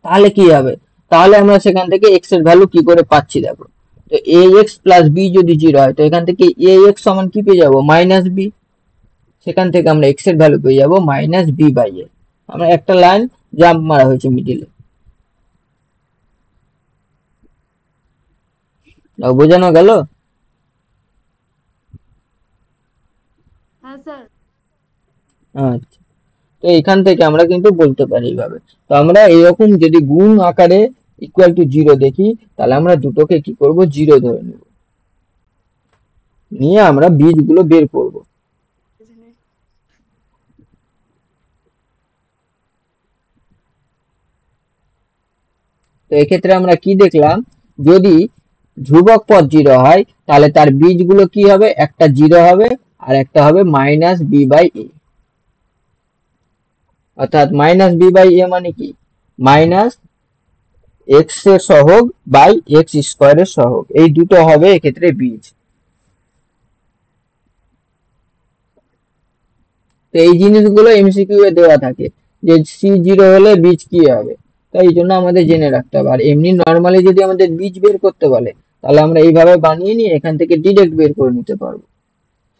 তাহলে কি হবে, তাহলে আমরা সেখান থেকে এক্স এর ভ্যালু কি করে পাচ্ছি দেখো। তো এ এক্স প্লাস বি যদি জিরো হয়, তো এখান থেকে এ এক্স সমান কি পেয়ে যাবো, মাইনাস বি। সেখান থেকে আমরা এক্স এর ভ্যালু পেয়ে যাবো মাইনাস বি বাই এ। আমরা একটা লাইন জাম্প মারা হয়েছে মিডিলে। বোঝানো গেল? হ্যাঁ স্যার। আচ্ছা, তো এখান থেকে আমরা কিন্তু বলতে পারি এইভাবে। তো আমরা এরকম যদি গুণ আকারে ইকুয়াল টু জিরো দেখি, তাহলে আমরা দুটোকে কি করব, জিরো ধরে নেব, নিয়ে আমরা বীজগুলো বের করব। তো এক্ষেত্রে আমরা কি দেখলাম, যদি ধ্রুবক পদ জিরো হয়, তাহলে তার বীজগুলো কি হবে, একটা জিরো হবে আর একটা হবে মাইনাস বি বাই এ। অর্থাৎ মাইনাস বি বাই এ মানে কি, মাইনাস এক্স এর সহগ বাই এক্স স্কোয়ারের সহগ, এই দুটো হবে এক্ষেত্রে বীজ। তো এই জিনিসগুলো এমসিকিউ এ দেওয়া থাকে, যে সি জিরো হলে বীজ কি হবে, তাই এই জন্য আমাদের জেনে রাখতে হবে। আর এমনি নর্মালি যদি আমাদের বীজ বের করতে বলে, তাহলে আমরা এইভাবে বানিয়ে নিয়ে এখান থেকে ডিরেক্ট বের করে নিতে পারবো।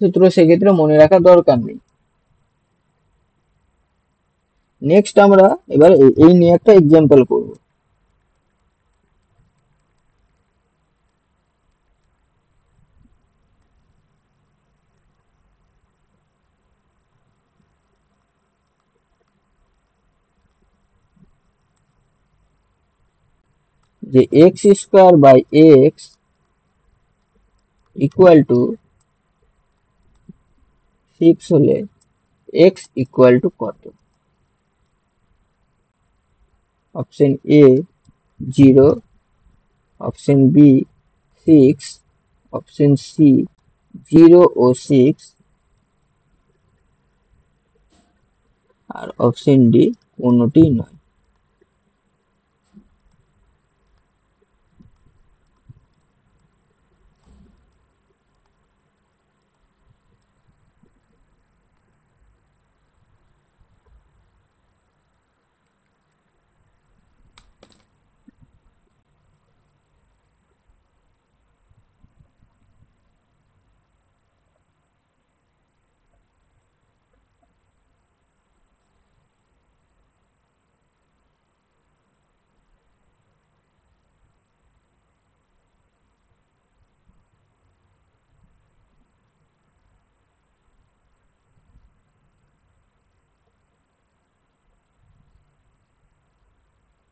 সূত্র সেক্ষেত্রে মনে রাখার দরকার নেই। নেক্সট আমরা এবার এই নিয়ে একটা এক্সাম্পল করব। যে x square by x equal to 6 হলে এক্স ইকুয়াল টু কত? Option A 0, option B 6, option C 0 ও 6, আর অপশন ডি কোনোটি নয়।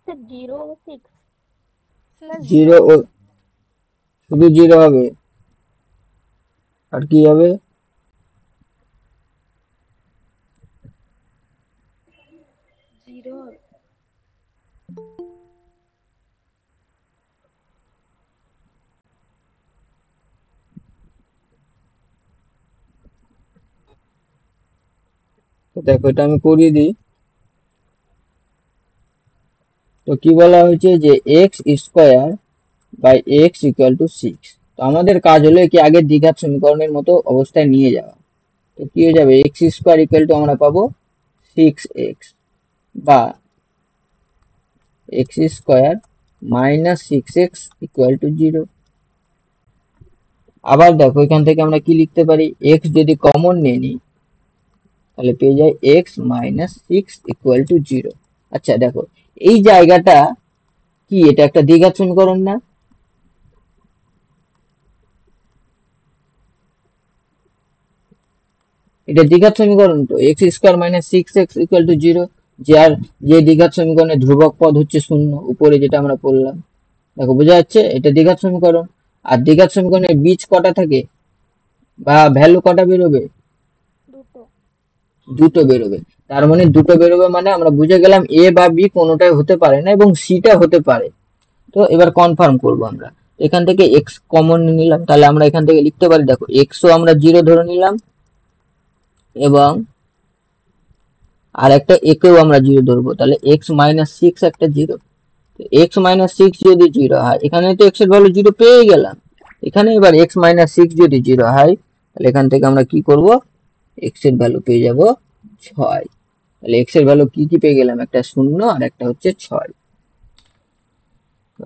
স্যার 0 ও 6 স্যার 0 0 শুধু 0 হবে, আর কি হবে? 0 তো দেখো এটা আমি করিয়ে দিই। তো কি বলা হয়েছে যে x square by x equal to 6। তো আমাদের কাজ হলো কি আগের দ্বিঘাত সমীকরণের মতো অবস্থায় নিয়ে যাওয়া। তো কি হয়ে যাবে, এক্স স্কোয়ার ইকুয়াল টু আমরা পাবো 6x, বা x square minus 6x equal to 0। আবার দেখো এখান থেকে আমরা কি লিখতে পারি, x যদি কমন নিয়ে নিই তাহলে পেয়ে যাই x মাইনাস 6 ইকুয়াল টু 0। আচ্ছা দেখো এই জায়গাটা কি, এটা একটা দ্বিঘাত সমীকরণ না? এটা দ্বিঘাত সমীকরণ তো, x square minus 6x equal to 0, যে দ্বিঘাত সমীকরণের ধ্রুবক পদ হচ্ছে 0, উপরে যেটা আমরা পড়লাম। দেখো বোঝা যাচ্ছে এটা দ্বিঘাত সমীকরণ। আর দ্বিঘাত সমীকরণের বীজ কটা থাকে বা ভ্যালু কটা বেরোবে? দুটো দুটো বেরোবে। তার মানে দুটো বেরোবে মানে আমরা বুঝে গেলাম এ বা বি কোনোটাই হতে পারে না এবং সিটা হতে পারে। তো এবার কনফার্ম করব আমরা, এখান থেকে এক্স কমন নিলাম, তাহলে আমরা এখান থেকে লিখতে পারি, দেখো এক্সও আমরা 0 ধরে নিলাম এবং আর একটা একেও আমরা 0 ধরবো, তাহলে এক্স মাইনাস 6 একটা 0। এক্স মাইনাস 6 যদি 0 হয়, এখানে তো এক্স এর ভ্যালু 0 পেয়ে গেলাম, এখানে এবার এক্স মাইনাস 6 যদি 0 হয় তাহলে এখান থেকে আমরা কি করব, এক্স এর ভ্যালু পেয়ে যাব 6। তাহলে এক্স এর ভ্যালু কি কি পেয়ে গেলাম, একটা 0 আর একটা হচ্ছে 6।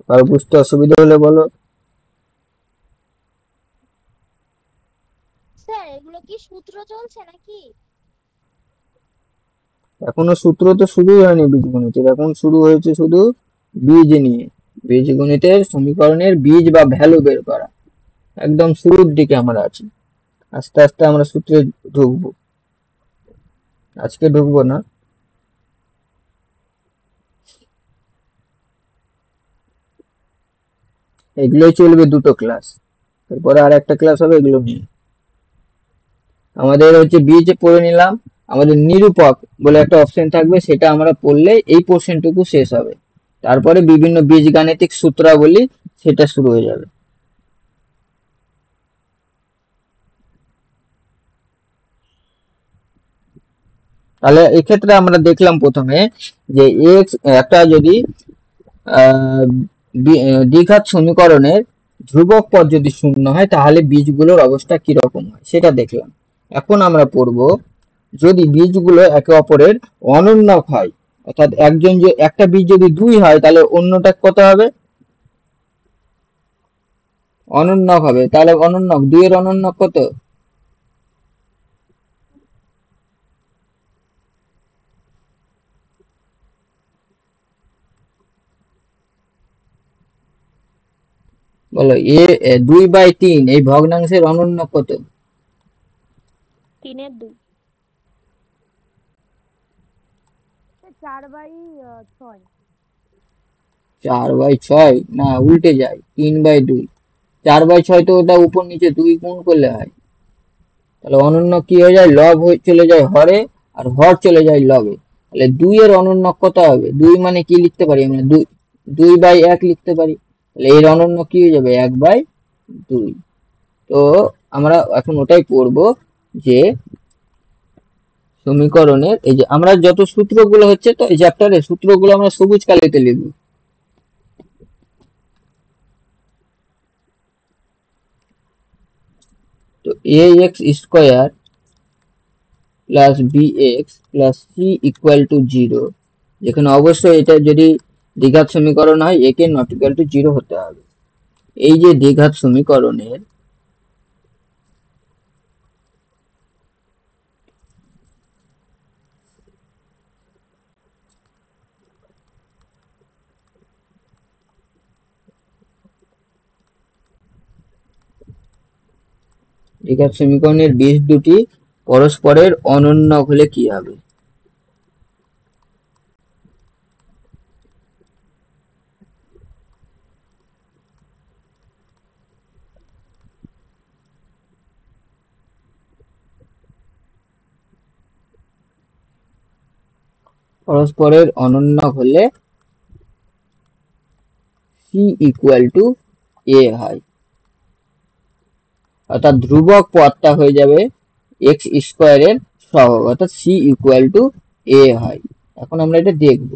কারো বুঝতে অসুবিধা হলে বলো। স্যার এগুলো কি সূত্র চলছে নাকি? এখনো সূত্র তো শুরুই হয়নি বীজগণিতের, এখন শুরু হয়েছে শুধু বীজ নিয়ে, বীজগণিতের সমীকরণের বীজ বা ভ্যালু বের করা। একদম শুরুর দিকে আমরা আছি, আস্তে আস্তে আমরা সূত্রে ঢুকবো, আজকে ঢুকবো না। এগুলোই চলবে দুটো ক্লাস, এরপরে আর একটা ক্লাস হবে এগুলো নিয়ে। আমাদের হচ্ছে বীজ পড়ে নিলাম, আমাদের নিরূপক বলে একটা অপশন থাকবে, সেটা আমরা পড়লে এই পোর্শনটুকু শেষ হবে। তারপরে বিভিন্ন বীজগাণিতিক সূত্রাবলী সেটা শুরু হয়ে যাবে। তাহলে এক্ষেত্রে আমরা দেখলাম প্রথমে যে এক্স একটা যদি দ্বিঘাত সমীকরণের ধ্রুবক পদ যদি 0 হয় তাহলে বীজগুলোর অবস্থা কিরকম হয় সেটা দেখলাম। এখন আমরা পড়ব যদি বীজগুলো একে অপরের অনন্যক হয়, অর্থাৎ একটা বীজ যদি 2 হয় তাহলে অন্যটা কত হবে, অনন্যক হবে। তাহলে অনন্যক 2 এর অনন্যক কত, বলো? 2/3 এই ভগ্নাংশের অনন্যক কত? 3 এর 2 4/6 4/6 না, উল্টে যায়, 3/2। 4/6 তো ওটা উপর নিচে 2 গুণ করলে হয়, তাহলে অনন্যক কি হয়ে যায়, লব চলে যায় হরে আর হর চলে যায় লবে। তাহলে 2 এর অনন্যক কত হবে, 2 মানে কি লিখতে পারি আমরা, 2/1 লিখতে পারি। তাহলে এর অনন্যক কি হয়ে যাবে, 1/2। তো আমরা এখন ওটাই পড়বো যে সমীকরণের এই যে আমরা যত সূত্রগুলো হচ্ছে, তো এই চ্যাপ্টারের সূত্রগুলো আমরা সবুজ কালিতে লিখব। তো ax square plus bx plus c equal to 0, যেখানে অবশ্যই এটা যদি দ্বিঘাত সমীকরণ হয় a K not equal to 0 হতে হবে। এই যে দ্বিঘাত সমীকরণের দ্বিঘাত সমীকরণের বীজ দুটি পরস্পরের অনন্যক হলে কি হবে, পরস্পরের অনন্য হলে সি ইকুয়াল টু এ হয়, অর্থাৎ ধ্রুবক পদটা হয়ে যাবে এক্স স্কোয়ারের সহগ, অর্থাৎ সি ইকুয়াল টু এ হয়। এখন আমরা এটা দেখব।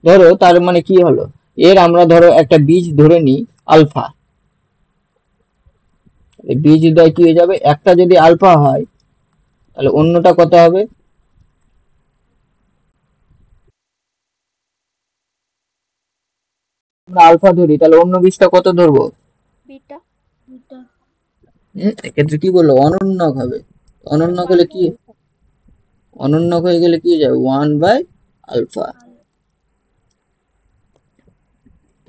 ধরো তার মানে কি হলো, এর আমরা ধরো একটা বীজ ধরে নিই আলফা, বীজ দ্বয় কি হয়ে যাবে, একটা যদি আলফা হয় তাহলে অন্যটা কত হবে, আমরা আলফা ধরি তাহলে অন্য বীজটা কত ধরবো, বিটা। এক্ষেত্রে কি বললো, অনন্যক হবে। অনন্যক হলে কি, অনন্যক হয়ে গেলে কি হয়ে যাবে, 1 বাই আলফা।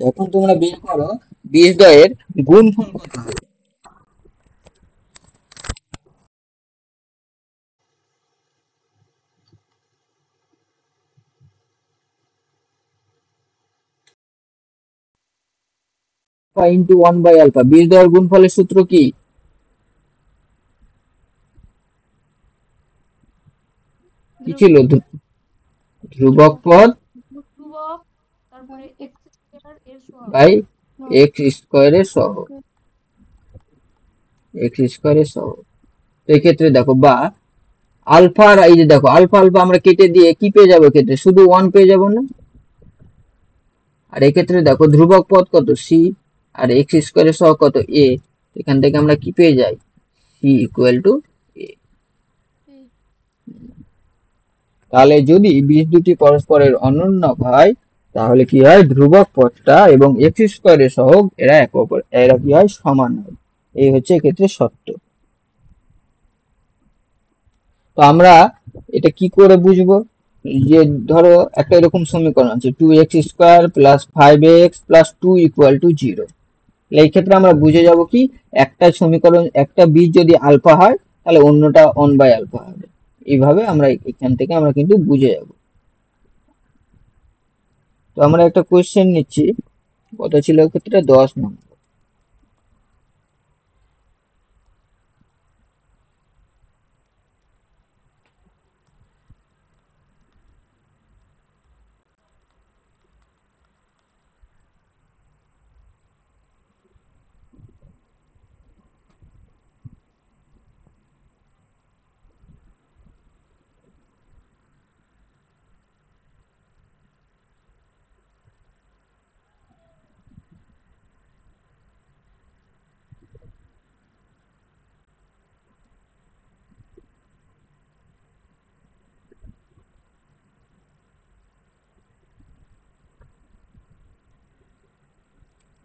এখন তোমরা বের করো বীজ দ্বয়ের গুণফল কত হবে। ইন্টু 1/আলফা, বীজ দ্বয়ের গুণফলের সূত্র কি, কি ছিল, ধ্রুবক পদ ধ্রুবক, তারপরে এক্স স্কয়ার এর সহগ। বাই এক্স স্কোয়ারের সহগ, এক্স স্কোয়ারের সহগ। তো এক্ষেত্রে দেখো বা আলফার, এই যে দেখো আলফা আলফা আমরা কেটে দিয়ে কি পেয়ে যাবো, ক্ষেত্রে শুধু 1 পেয়ে যাবো না। আর এক্ষেত্রে দেখো ধ্রুবক পদ কত সি, আর এক্স স্কোয়ারের সহগ কত এ, এখান থেকে আমরা কি পেয়ে যাই, সি ইকুয়াল টু এ। তাহলে যদি বীজ দুটি পরস্পরের অনন্য হয় তাহলে কি হয়, ধ্রুবক পদটা এবং এক্স স্কোয়ারের সহগ এরা কি হয়, সমান হয়। এই হচ্ছে এক্ষেত্রে সত্য। তো আমরা এটা কি করে বুঝবো, যে ধরো একটা এরকম সমীকরণ আছে 2x² plus 5x plus 2 equal to 0। এই ক্ষেত্রে আমরা বুঝে যাব কি, একটা সমীকরণ, একটা বীজ যদি আলফা হয় তাহলে অন্যটা 1/আলফা হবে। এইভাবে আমরা এখান থেকে আমরা কিন্তু বুঝে যাব। তো আমরা একটা কোয়েশ্চেন নিচ্ছি, কত ছিল ক্ষেত্রে 10 নম্বর।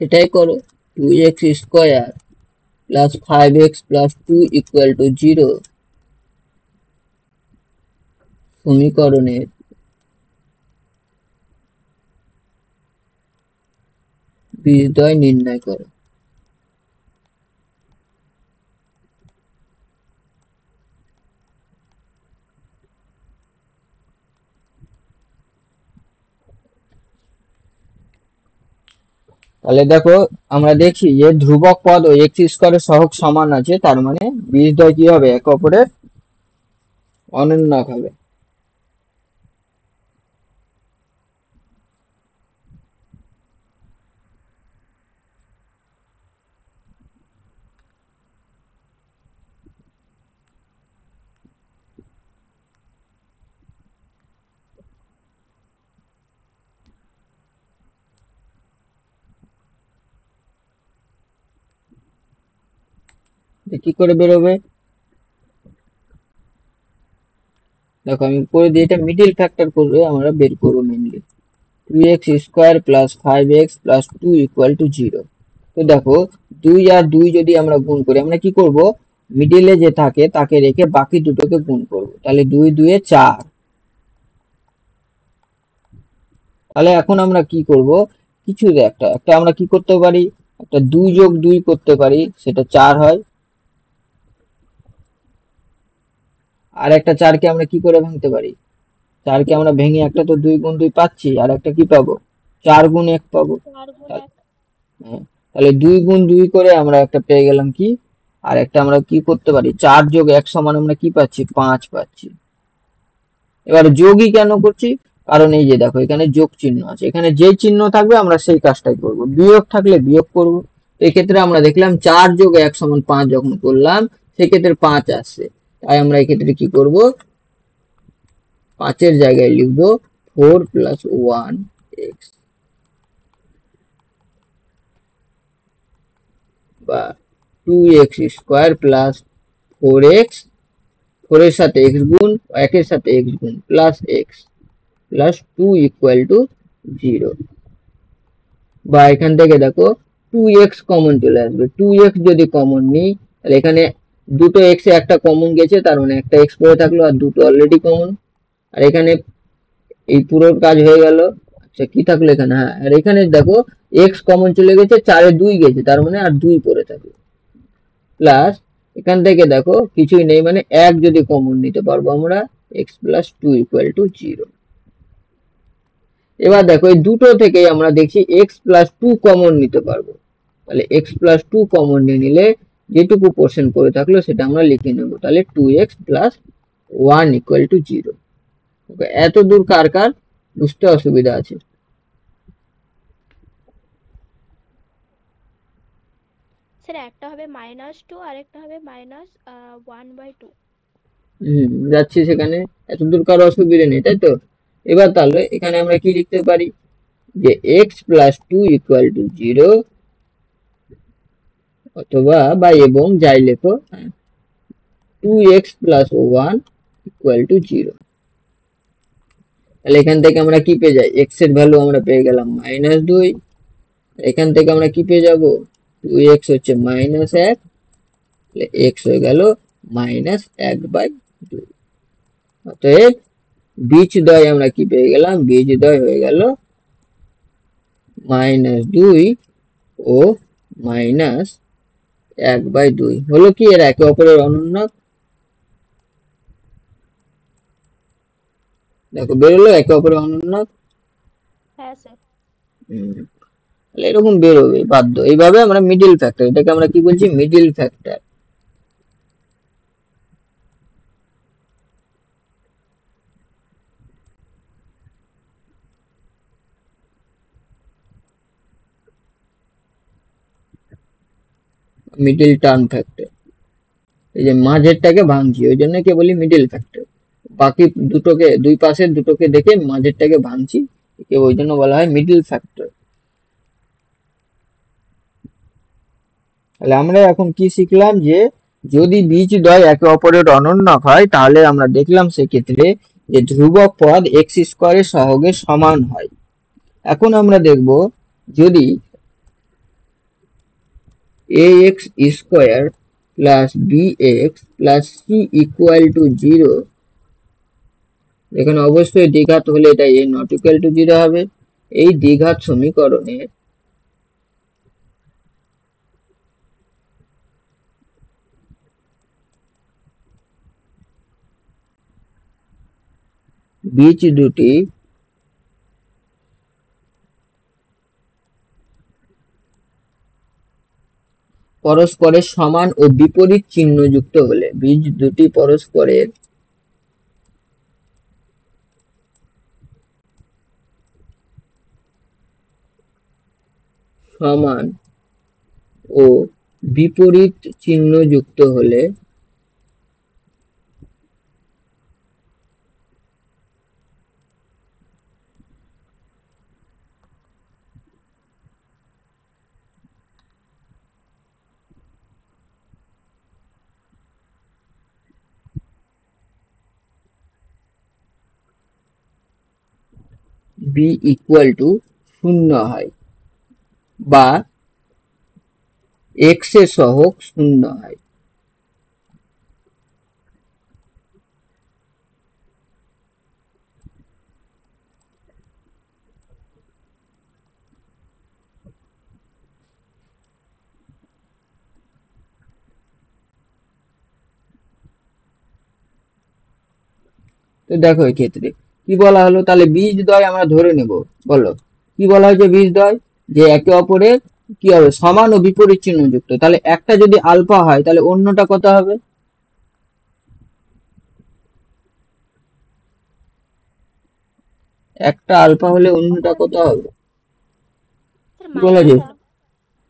এটাই করো, 2x² plus 5x plus 2 equal to 0 সমীকরণের বীজদ্বয় নির্ণয় করো। তাহলে দেখো আমরা দেখি যে ধ্রুবক পদ ও এক্স স্কোয়ারের সহগ সমান আছে, তার মানে বীজদ্বয় কি হবে, একে অপরের অনন্যক হবে। কি করে বেরোবে, দেখো আমি করে দিই, এটা মিডিল ফ্যাক্টর করবে, আমরা বের করবো mainly 2x² plus 5x plus 2 equal to 0। তো দেখো 2 আর 2 যদি আমরা গুণ করি, আমরা কি করব, মিডিলে যে থাকে তাকে রেখে বাকি দুটোকে গুণ করব, তাহলে 2 2 এ 4। তাহলে এখন আমরা কি করব, কিছু একটা একটা আমরা কি করতে পারি, একটা 2 যোগ 2 করতে পারি, সেটা 4 হয়। আর একটা 4কে আমরা কি করে ভাঙতে পারি, 4কে আমরা ভেঙে একটা তো 2 গুণ 2 পাচ্ছি, আর একটা কি পাবো, 4 গুণ 1 পাবো। 4 গুণ 1। হ্যাঁ, তাহলে 2 গুণ 2 করে আমরা একটা পেয়ে গেলাম কি, আর একটা আমরা কি করতে পারি, 4 যোগ 1 সমান আমরা কি পাচ্ছি, 5 পাচ্ছি। এবার যোগই কেন করছি, কারণ এই যে দেখো এখানে যোগ চিহ্ন আছে, এখানে যেই চিহ্ন থাকবে আমরা সেই কাজটাই করব, বিয়োগ থাকলে বিয়োগ করব। তো এই ক্ষেত্রে আমরা দেখলাম 4 যোগ 1 সমান 5 যখন করলাম সেক্ষেত্রে 5 আসছে, তাই আমরা এই ক্ষেত্রে কি করব, 5 এর জায়গায় লিখব 4 প্লাস 1x বা 2x স্কোয়ার প্লাস 4x, 4 এর সাথে x গুণ, 1 এর সাথে x গুণ plus x plus 2 equal to 0। বা এখান থেকে দেখো 2x কমন চলে আসবে, 2x যদি কমন নিই তাহলে এখানে দুটো x এ একটা কমন গেছে, তার মানে একটা x পড়ে থাকলো আর দুটো অলরেডি কমন, আর এখানে এই পুরো কাজ হয়ে গেল। আচ্ছা কি থাকলো এখানে, হ্যাঁ আর এখানে দেখো x কমন চলে গেছে, 4 এ 2 গেছে, তার মানে আর 2 পড়ে থাকলো, প্লাস এখান থেকে দেখো কিছুই নেই মানে 1 যদি কমন নিতে পারবো আমরা, x প্লাস 2 ইকুয়াল টু 0। এবার দেখো এই দুটো থেকে আমরা দেখছি x প্লাস 2 কমন নিতে পারবো, তাহলে x প্লাস 2 কমন নিয়ে নিলে যেটুকু পোর্শন পড়ে থাকলো সেটা আমরা লিখে নেব, তাহলে 2x প্লাস 1 ইকুয়াল টু 0। ওকে, এত দূর কার কার বুঝতে অসুবিধা আছে? স্যার একটা হবে -2 আর একটা হবে -1/2। যাচ্ছি সেখানে, এত দূর কার অসুবিধা নেই তাই তো। এবার তাহলে এখানে আমরা কি লিখতে পারি যে x প্লাস 2 ইকুয়াল টু 0 অথবা বা এবং যাই লেখো 2x প্লাস 1 ইকুয়াল টু 0। তাহলে এখান থেকে আমরা কি পেয়ে যাই, x এর ভ্যালু আমরা পেয়ে গেলাম -2, এখান থেকে আমরা কি পেয়ে যাব, 2x হচ্ছে -1, তাহলে x হয়ে গেল -1/2। অতএব বীজদ্বয় আমরা কি পেয়ে গেলাম, বীজদ্বয় হয়ে গেল -2 ও -1/2। হলো কি এর একে অপরের অনুন্নত, দেখো বেরোলো একে অপরের অনুন্নত। হ্যাঁ স্যার। তাহলে এরকম বেরোবে বাধ্য, এইভাবে আমরা মিডিল ফ্যাক্টর, এটাকে আমরা কি বলছি, middle factor. Middle term factor, এই যে মাঝেরটাকে ভাঙছি ওই জন্য কে বলি মিডিল ফ্যাক্টর, বাকি দুটোকে দুই পাশের দুটোকে দেখে মাঝেরটাকে ভাঙছি, একে ওই জন্য বলা হয় মিডিল ফ্যাক্টর। তাহলে আমরা এখন কি শিখলাম, যে যদি বীজদ্বয় একে অপরের অনুন্নত হয় তাহলে আমরা দেখলাম সেক্ষেত্রে যে ধ্রুবক পদ এক্স স্কোয়ারের সহগের সমান হয়। এখন আমরা দেখব যদি ax square plus bx plus c equal to 0, এখানে অবশ্যই দ্বিঘাত হলে এটা a নট ইকুয়াল টু 0 হবে। এই দ্বিঘাত সমীকরণের বীজ দুটি পরস্পরের সমান ও বিপরীত চিহ্ন যুক্ত হলে, বীজ দুটি পরস্পরের সমান ও বিপরীত চিহ্ন যুক্ত হলে b ইকুয়াল টু 0 হয় বা x এর সহগ 0 হয়। তো দেখো এই ক্ষেত্রে কি বলা হলো, তাহলে বীজদ্বয় আমরা ধরে নেব, বলো কি বলা হয়েছে, বীজদ্বয় যে একে অপরের কি হবে, সমান ও বিপরীত চিহ্ন যুক্ত, তাহলে একটা যদি আলফা হয় তাহলে অন্যটা কত হবে, একটা আলফা হলে অন্যটা কত হবে? স্যার কি বলেছে?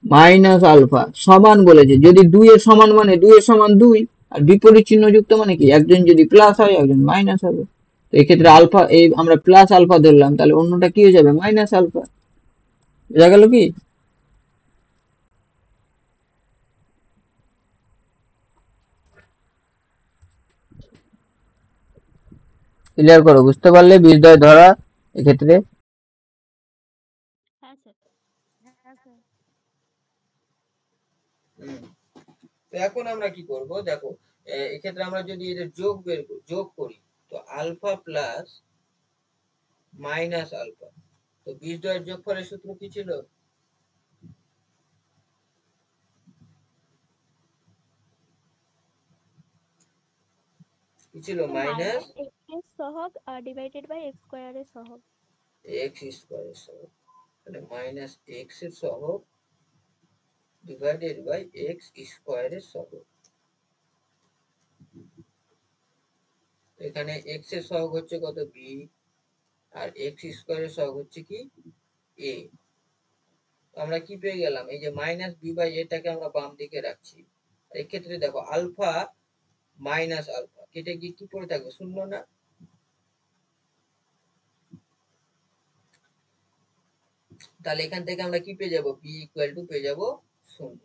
মাইনাস মাইনাস আলফা সমান বলেছে, যদি 2 এর সমান মানে 2 এর সমান 2, আর বিপরীত চিহ্ন যুক্ত মানে কি একজন যদি প্লাস হয় একজন মাইনাস হবে। তো এক্ষেত্রে আলফা, এই আমরা প্লাস আলফা ধরলাম, তাহলে অন্যটা কি হয়ে যাবে? Minus alpha. বোঝা গেল কি? ক্লিয়ার করো, বুঝতে পারলে বীজদ্বয় ধরা এক্ষেত্রে? হ্যাঁ স্যার। হ্যাঁ স্যার। তো এখন আমরা কি করব দেখো, এক্ষেত্রে আমরা যদি এদের যোগ করি, তো আলফা প্লাস মাইনাস আলফা, তো বীজদ্বয়ের যোগফলের সূত্র কি ছিল? কি ছিল? মাইনাস মাইনাস এক্স এর সহগ ডিভাইডেড বাই এক্স স্কোয়ারের সহগ। এক্স স্কোয়ারের সহগ, তাহলে মাইনাস এক্স এর সহগ ডিভাইডেড বাই এক্স স্কোয়ারের সহগ। এখানে এক্স এর সহগ হচ্ছে কত? বি, আর এক্স স্কোয়ারের সহগ হচ্ছে কি? এ। আমরা কি পেয়ে গেলাম? এই যে মাইনাস বি বাই এটাকে আমরা বাম দিকে রাখছি। এক্ষেত্রে দেখো আলফা মাইনাস আলফা কেটে গিয়ে কি পড়ে থাকবে? শূন্য না? তাহলে এখান থেকে আমরা কি পেয়ে যাব? বি ইকুয়াল টু পেয়ে যাব শূন্য।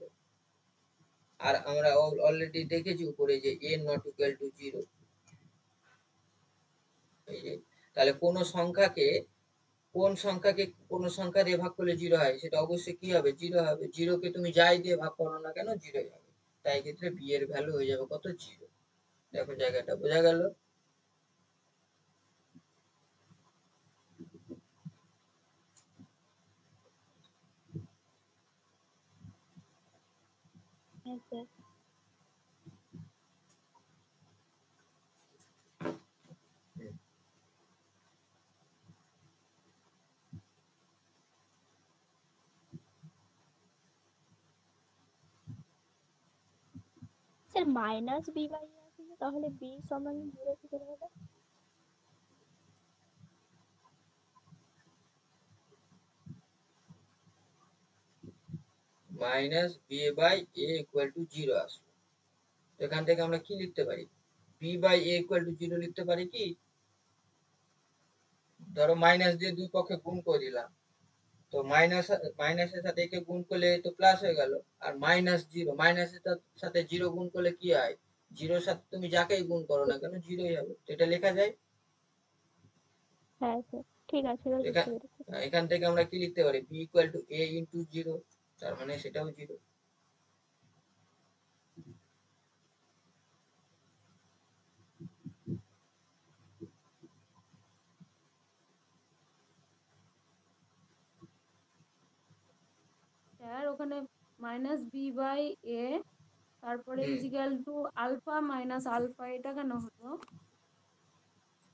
আর আমরা অলরেডি দেখেছি উপরে যে এ নট ইকুয়াল টু জিরো। এই যে, তাহলে কোন সংখ্যা দিয়ে ভাগ করলে জিরো হয়, সেটা অবশ্যই কি হবে? জিরো হবে। জিরোকে তুমি যাই দিয়ে ভাগ করো না কেন, জিরোই হবে। তাই ক্ষেত্রে বি এর ভ্যালু হয়ে যাবে কত? জিরো। দেখো জায়গাটা বোঝা গেল? হ্যাঁ sir. Sir minus b by a আছে যে, তাহলে বি সমান 0 কি করে হলো? Minus b by a equal to zero আসবে। এখান থেকে আমরা কি লিখতে পারি? B by a equal to zero লিখতে পারি কি? ধরো মাইনাস দিয়ে দুই পক্ষে গুণ করে দিলাম, তো মাইনাসের সাথে একে গুণ করলে তো প্লাস হয়ে গেল। আর মাইনাস জিরো, মাইনাসের সাথে জিরো গুণ করলে কি হয়? জিরোর সাথে তুমি যাকেই গুণ করো না কেন জিরোই হবে। তো এটা লেখা যায়। হ্যাঁ স্যার, ঠিক আছে, এবার এখান বুঝতে পেরেছি। এখান থেকে আমরা কি লিখতে পারি? B equal to a into zero, তার মানে সেটাও জিরো। স্যার ওখানে মাইনাস বি বাই এ তারপরে হুম, equal to alpha minus alpha, এটা কেন হলো?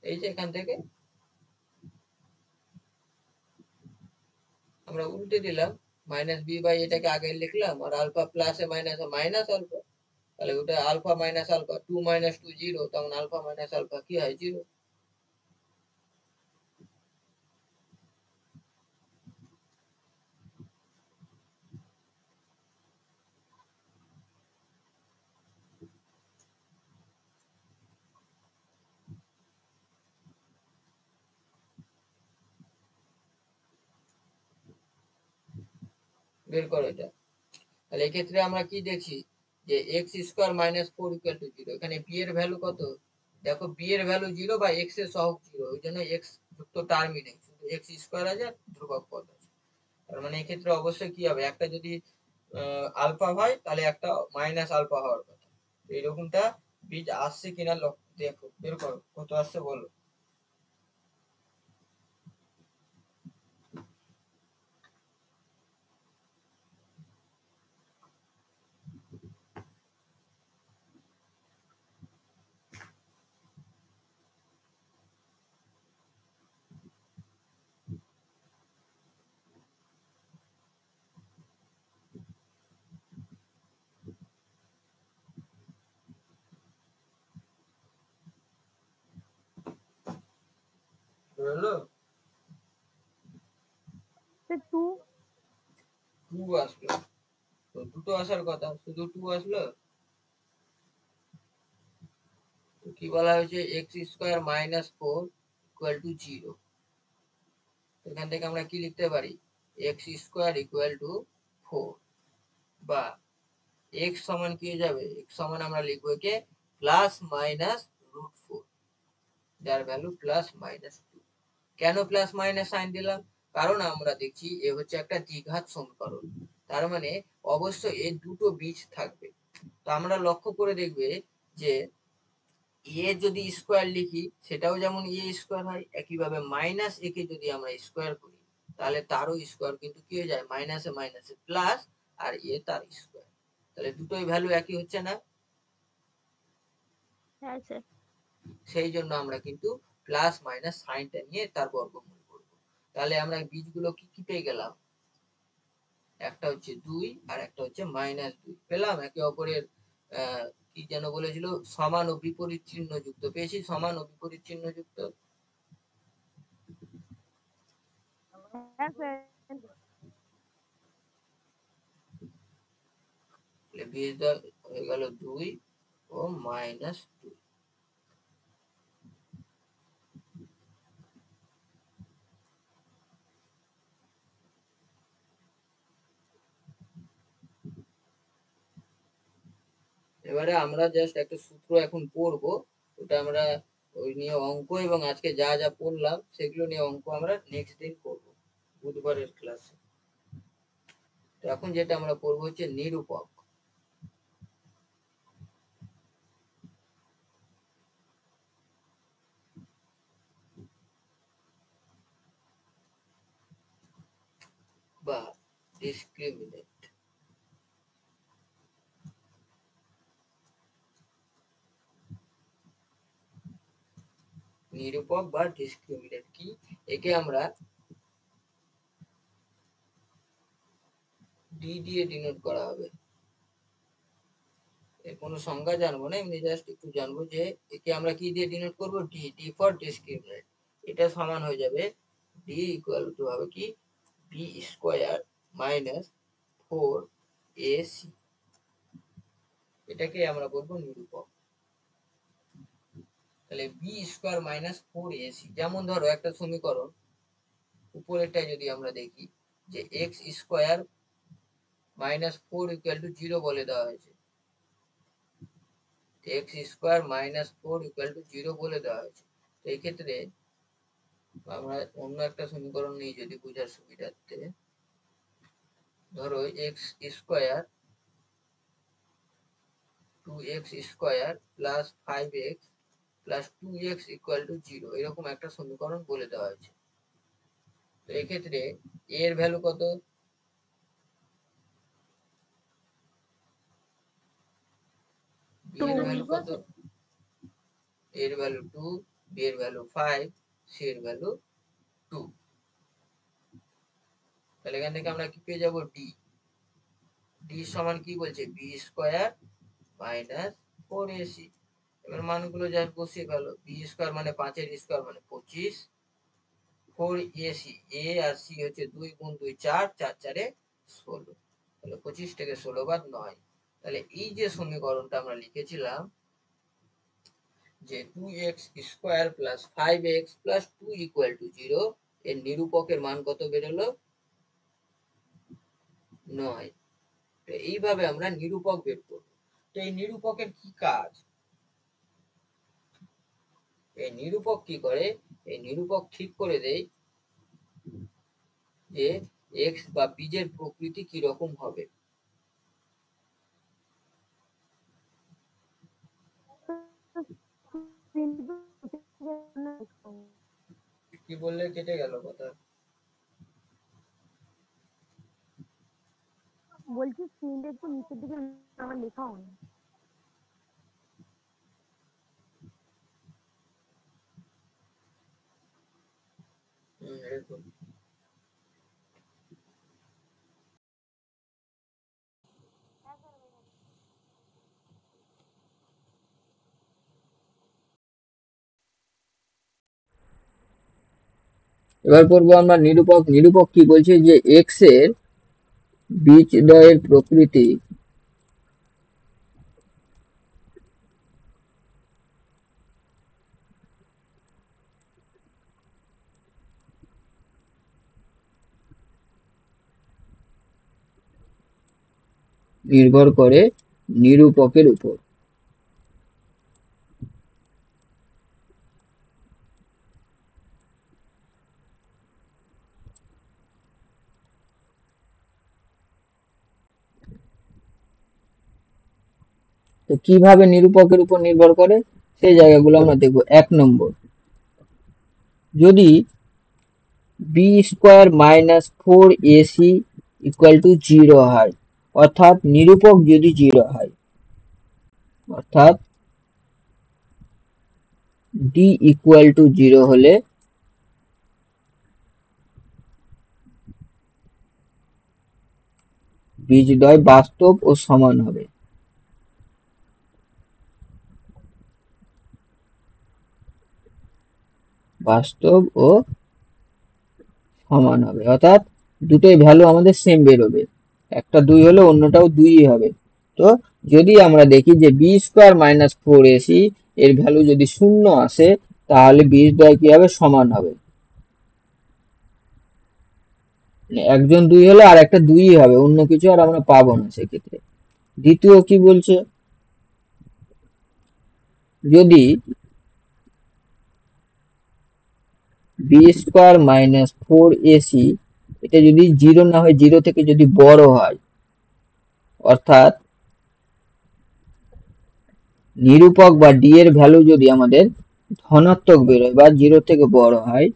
এই যে এখান থেকে আমরা উল্টে দিলাম, মাইনাস বি বাই এটাকে আগে লিখলাম, আর alpha plus a minus minus alpha, তাহলে ওটা alpha minus alpha, two minus two zero, তখন আলফা মাইনাস আলফা কি হয়? জিরো। বের করো এটা। তাহলে এক্ষেত্রে আমরা কি দেখি যে x square minus four equal to zero. এখানে বি এর ভ্যালু কত? দেখো বি এর ভ্যালু জিরো বা এক্স এর সহগ জিরো, ওই জন্য এক্স যুক্ত টার্মই নেই, শুধু এক্স স্কোয়ার আছে, ধ্রুবক পদ আছে। তার মানে এক্ষেত্রে অবশ্যই কি হবে? একটা যদি আলফা হয় তাহলে একটা মাইনাস আলফা হওয়ার কথা। এইরকমটা বীজ আসছে কিনা দেখো, বের করো কত আসছে বলো। হলো? আসছে 2। 2 আসলো, তো দুটো আসার কথা, শুধু 2 আসলো। তো কি বলা হয়েছে, x square minus 4 equal to 0। এখান থেকে আমরা কি লিখতে পারি, এক্স স্কোয়ার ইকুয়াল টু 4, বা এক্স সমান কি হয়ে যাবে, এক্স সমান আমরা লিখবো কে প্লাস মাইনাস √4, যার ভ্যালু প্লাস মাইনাস 2। কেন প্লাস মাইনাস সাইন দিলাম, কারণ আমরা দেখছি এ হচ্ছে একটা দ্বিঘাত সমীকরণ, তার মানে অবশ্যই এর দুটো বীজ থাকবে। তো আমরা লক্ষ্য করে দেখবে যে এ যদি স্কোয়ার লিখি সেটাও যেমন এ স্কোয়ার হয়, একইভাবে মাইনাস এ কে যদি আমরা স্কোয়ার করি তাহলে তারও স্কোয়ার কিন্তু কি হয়ে যায়, মাইনাসে মাইনাসে প্লাস, আর এ তার স্কোয়ার, তাহলে দুটোই ভ্যালু একই হচ্ছে না। হ্যাঁ স্যার। সেই জন্য আমরা কিন্তু প্লাস মাইনাস সাইনটা নিয়ে তার বর্গমূল করব। তাহলে আমরা বীজগুলো কি কি পেয়ে গেলাম, একটা হচ্ছে 2 আর একটা হচ্ছে -2 পেলাম। একে অপরের কি যেন বলেছিল, সমান ও বিপরীত চিহ্ন যুক্ত পেয়েছি, সমান ও বিপরীত চিহ্ন যুক্ত। হ্যাঁ স্যার। বীজটা হয়ে গেল 2 ও -2। এবারে আমরা জাস্ট একটা সূত্র এখন পড়বো, ওটা আমরা ওই নিয়ে অঙ্ক এবং আজকে যা যা পড়লাম সেগুলো নিয়ে অঙ্ক আমরা নেক্সট দিন করব, বুধবারের ক্লাসে। তো এখন যেটা আমরা পড়বো হচ্ছে নিরূপক। বা ডিসক্রিমিনেন্ট। নিরূপক বা ডিসক্রিমিনেন্ট কি, একে আমরা ডি দিয়ে ডিনোট করা হবে। এর কোনো সংজ্ঞা জানবো না, এমনি জাস্ট একটু জানবো যে একে আমরা কি দিয়ে ডিনোট করব, ডি, ডি ফর ডিসক্রিমিনেন্ট। এটা সমান হয়ে যাবে ডি ইকুয়াল টু হবে কি বি স্কোয়ার মাইনাস 4ac, এটাকে আমরা বলবো নিরূপক। তাহলে বি স্কোয়ার মাইনাস 4ac, যেমন ধরো একটা সমীকরণ উপরেরটাই যদি আমরা দেখি যে এক্স স্কোয়ার -4 ইকুয়াল টু 0 বলে দেওয়া হয়েছে, এক্স স্কোয়ার -4 ইকুয়াল টু 0 বলে দেওয়া হয়েছে। তো এই ক্ষেত্রে আমরা অন্য একটা সমীকরণ নিয়ে যদি বোঝার সুবিধার্থে, ধরো x square 2x square plus 5x plus 2x equal to 0, এরকম একটা সমীকরণ বলে দেওয়া হয়েছে। তো এক্ষেত্রে এর ভ্যালু কত, বি এর ভ্যালু কত, এর ভ্যালু 2, বি এর ভ্যালু 5, সি এর ভ্যালু 2। তাহলে এখান থেকে আমরা কি পেয়ে যাব, ডি, ডি সমান কি বলছে বি স্কোয়ার মাইনাস 4ac। এবার মানগুলো জাস্ট বসিয়ে ফেলো, বি স্কোয়ার মানে 5 এর স্কোয়ার মানে 25, 4ac, এ আর সি হচ্ছে 2 গুণ 2 4, 4 4 এ 16, তাহলে 25 থেকে 16 বাদ 9। তাহলে এই যে সমীকরণটা আমরা লিখেছিলাম যে 2x square plus 5x plus 2 equal to 0, এর নিরূপকের মান কত বেরোলো, 9। তো এইভাবে আমরা নিরূপক বের করব। তো এই নিরূপকের কি কাজ, এই নিরূপক কি করে, এই নিরূপক ঠিক করে দেয় যে এক্স বা বীজের প্রকৃতি কি রকম হবে। কি বললে, কেটে গেল কথা। বলছি স্ক্রিনটা একটু নিচের দিকে আমার লেখা হয়নি। এরকম। এবার পড়বো আমরা নিরূপক। নিরূপক কি বলছে যে এক্স এর বীজদ্বয়ের প্রকৃতি নির্ভর করে নিরূপকের উপর। তো কিভাবে নিরূপকের উপর নির্ভর করে সেই জায়গাগুলো আমরা দেখবো। 1 নম্বর, যদি b square minus 4ac equal to 0 হয়, অর্থাৎ নিরূপক যদি 0 হয়, অর্থাৎ ডি ইকুয়াল টু 0 হলে বীজদ্বয় বাস্তব ও সমান হবে। বাস্তব ও সমান হবে, অর্থাৎ দুটোই ভ্যালু আমাদের সেম বেরোবে, একটা 2 হলে অন্যটাও 2ই হবে। তো যদি আমরা দেখি যে বি স্কোয়ার মাইনাস 4ac এর ভ্যালু যদি 0 আসে, তাহলে বীজদ্বয় কি হবে? সমান হবে। একজন 2 হলে আর একটা 2ই হবে, অন্য কিছু আর আমরা পাবো না সেক্ষেত্রে। দ্বিতীয় কি বলছে, যদি বি স্কোয়ার মাইনাস 4ac এটা যদি 0 না হয়, 0 থেকে যদি বড় হয়, অর্থাৎ নিরূপক বা ডি এর ভ্যালু যদি আমাদের ধনাত্মক বেরোয় বা 0 থেকে বড় হয়,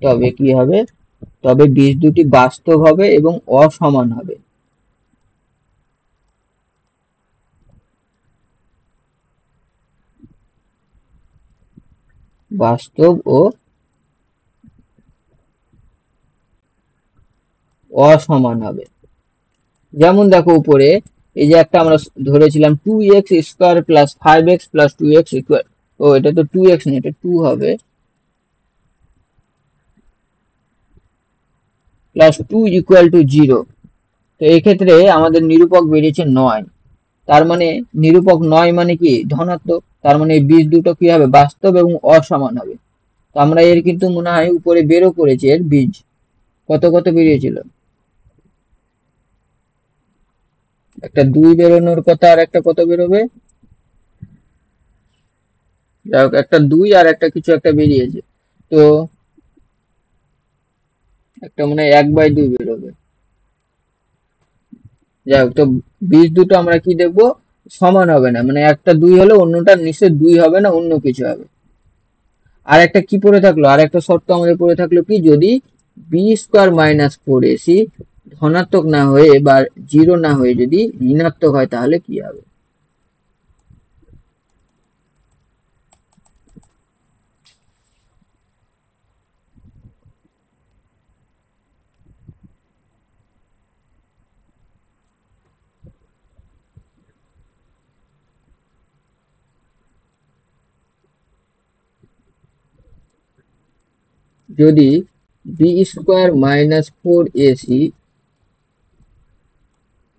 তবে কি হবে? তবে বীজ দুটি বাস্তব হবে এবং অসমান হবে। বাস্তব ও অসমান হবে। যেমন দেখো উপরে এই যে একটা আমরা ধরেছিলাম 2x square plus 5x plus 2x equal, ও এটা তো 2x না, এটা 2 হবে, প্লাস 2 ইকুয়াল টু 0। তো এক্ষেত্রে আমাদের নিরূপক বেরিয়েছে 9। তার মানে নিরূপক 9 মানে কি? ধনাত্মক। তার মানে এই বীজ দুটো কি হবে? বাস্তব এবং অসমান হবে। তো আমরা এর কিন্তু মনে হয় উপরে বেরো করেছি এর বীজ। কত কত বেরিয়েছিল? একটা 2 বেরোনোর কথা, আর একটা কত বেরোবে? যাই হোক, একটা 2 আর একটা কিছু একটা বেরিয়েছে। তো একটা মনে হয় 1/2 বেরোবে। যাই হোক, তো বীজ দুটো আমরা কি দেখবো? সমান হবে না, মানে একটা 2 হলে অন্যটা নিশ্চয় 2 হবে না, অন্য কিছু হবে। আর একটা কি পড়ে থাকলো? আর একটা শর্ত আমাদের পড়ে থাকলো কি, যদি বি স্কোয়ার মাইনাস 4ac ধনাত্মক না হয়ে বা 0 না হয়ে যদি ঋণাত্মক হয়, তাহলে কি হবে? যদি b square minus 4ac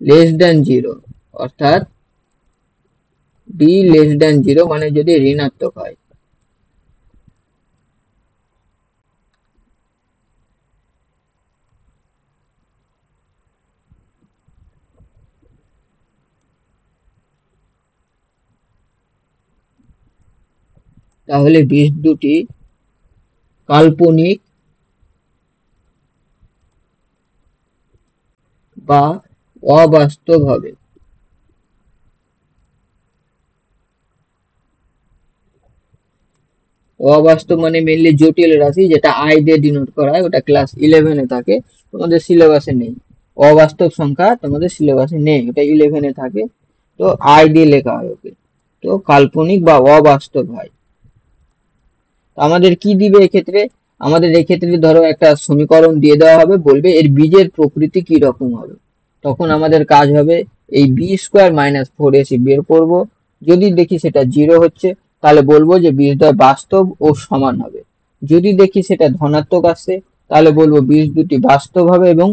less than 0, অর্থাৎ বি লেস দেন 0 মানে যদি ঋণাত্মক হয়, তাহলে বীজ দুটি কাল্পনিক বা অবাস্তব হবে। অবাস্তব মানে মেনলি জটিল রাশি, যেটা আই দিয়ে ডিনোট করা হয়, ওটা ক্লাস 11-এ থাকে, তোমাদের সিলেবাসে নেই। অবাস্তব সংখ্যা তোমাদের সিলেবাসে নেই, ওটা 11-এ থাকে, তো আই দিয়ে লেখা হয় ওকে। তো কাল্পনিক বা অবাস্তব হয়। আমাদের কি দিবে এক্ষেত্রে? আমাদের এক্ষেত্রে ধরো একটা সমীকরণ দিয়ে দেওয়া হবে, বলবে এর বীজের প্রকৃতি কি রকম হবে। তখন আমাদের কাজ হবে এই বি স্কোয়ার মাইনাস 4ac বের করবো। যদি দেখি সেটা 0 হচ্ছে, তাহলে বলবো যে বীজদ্বয় বাস্তব ও সমান হবে। যদি দেখি সেটা ধনাত্মক আসছে তাহলে বলবো বীজ দুটি বাস্তব হবে এবং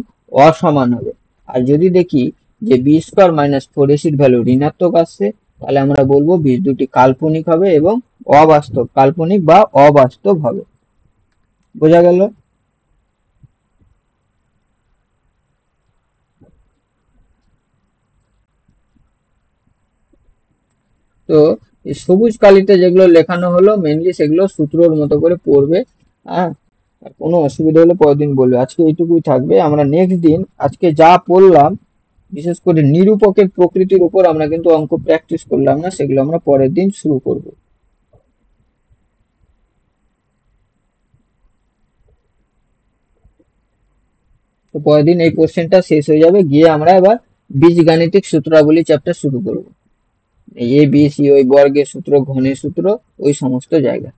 অসমান হবে। আর যদি দেখি যে বি স্কোয়ার মাইনাস 4ac এর ভ্যালু ঋণাত্মক আসছে তাহলে আমরা বলবো বীজ দুটি কাল্পনিক হবে এবং অবাস্তব, কাল্পনিক বা অবাস্তব হবে। বোঝা গেল? তো এই সবুজ কালিতে যেগুলো লেখানো হলো মেনলি সেগুলো সূত্রর মতো করে পড়বে। হ্যাঁ, আর কোনো অসুবিধা হলে পরের দিন বলবে। আজকে এইটুকুই থাকবে। আমরা নেক্সট দিন আজকে যা পড়লাম বিশেষ করে নিরূপকের প্রকৃতির উপর আমরা কিন্তু অঙ্ক প্র্যাকটিস করলাম না, সেগুলো আমরা পরের দিন শুরু করব। তো পরের দিন এই কোশ্চেনটা শেষ হয়ে যাবে, গিয়ে আমরা এবার বীজগাণিতিক সূত্রাবলী চ্যাপ্টার শুরু করব। এই এ বি সি, ওই বর্গের সূত্র, ঘনের সূত্র, ওই সমস্ত জায়গা।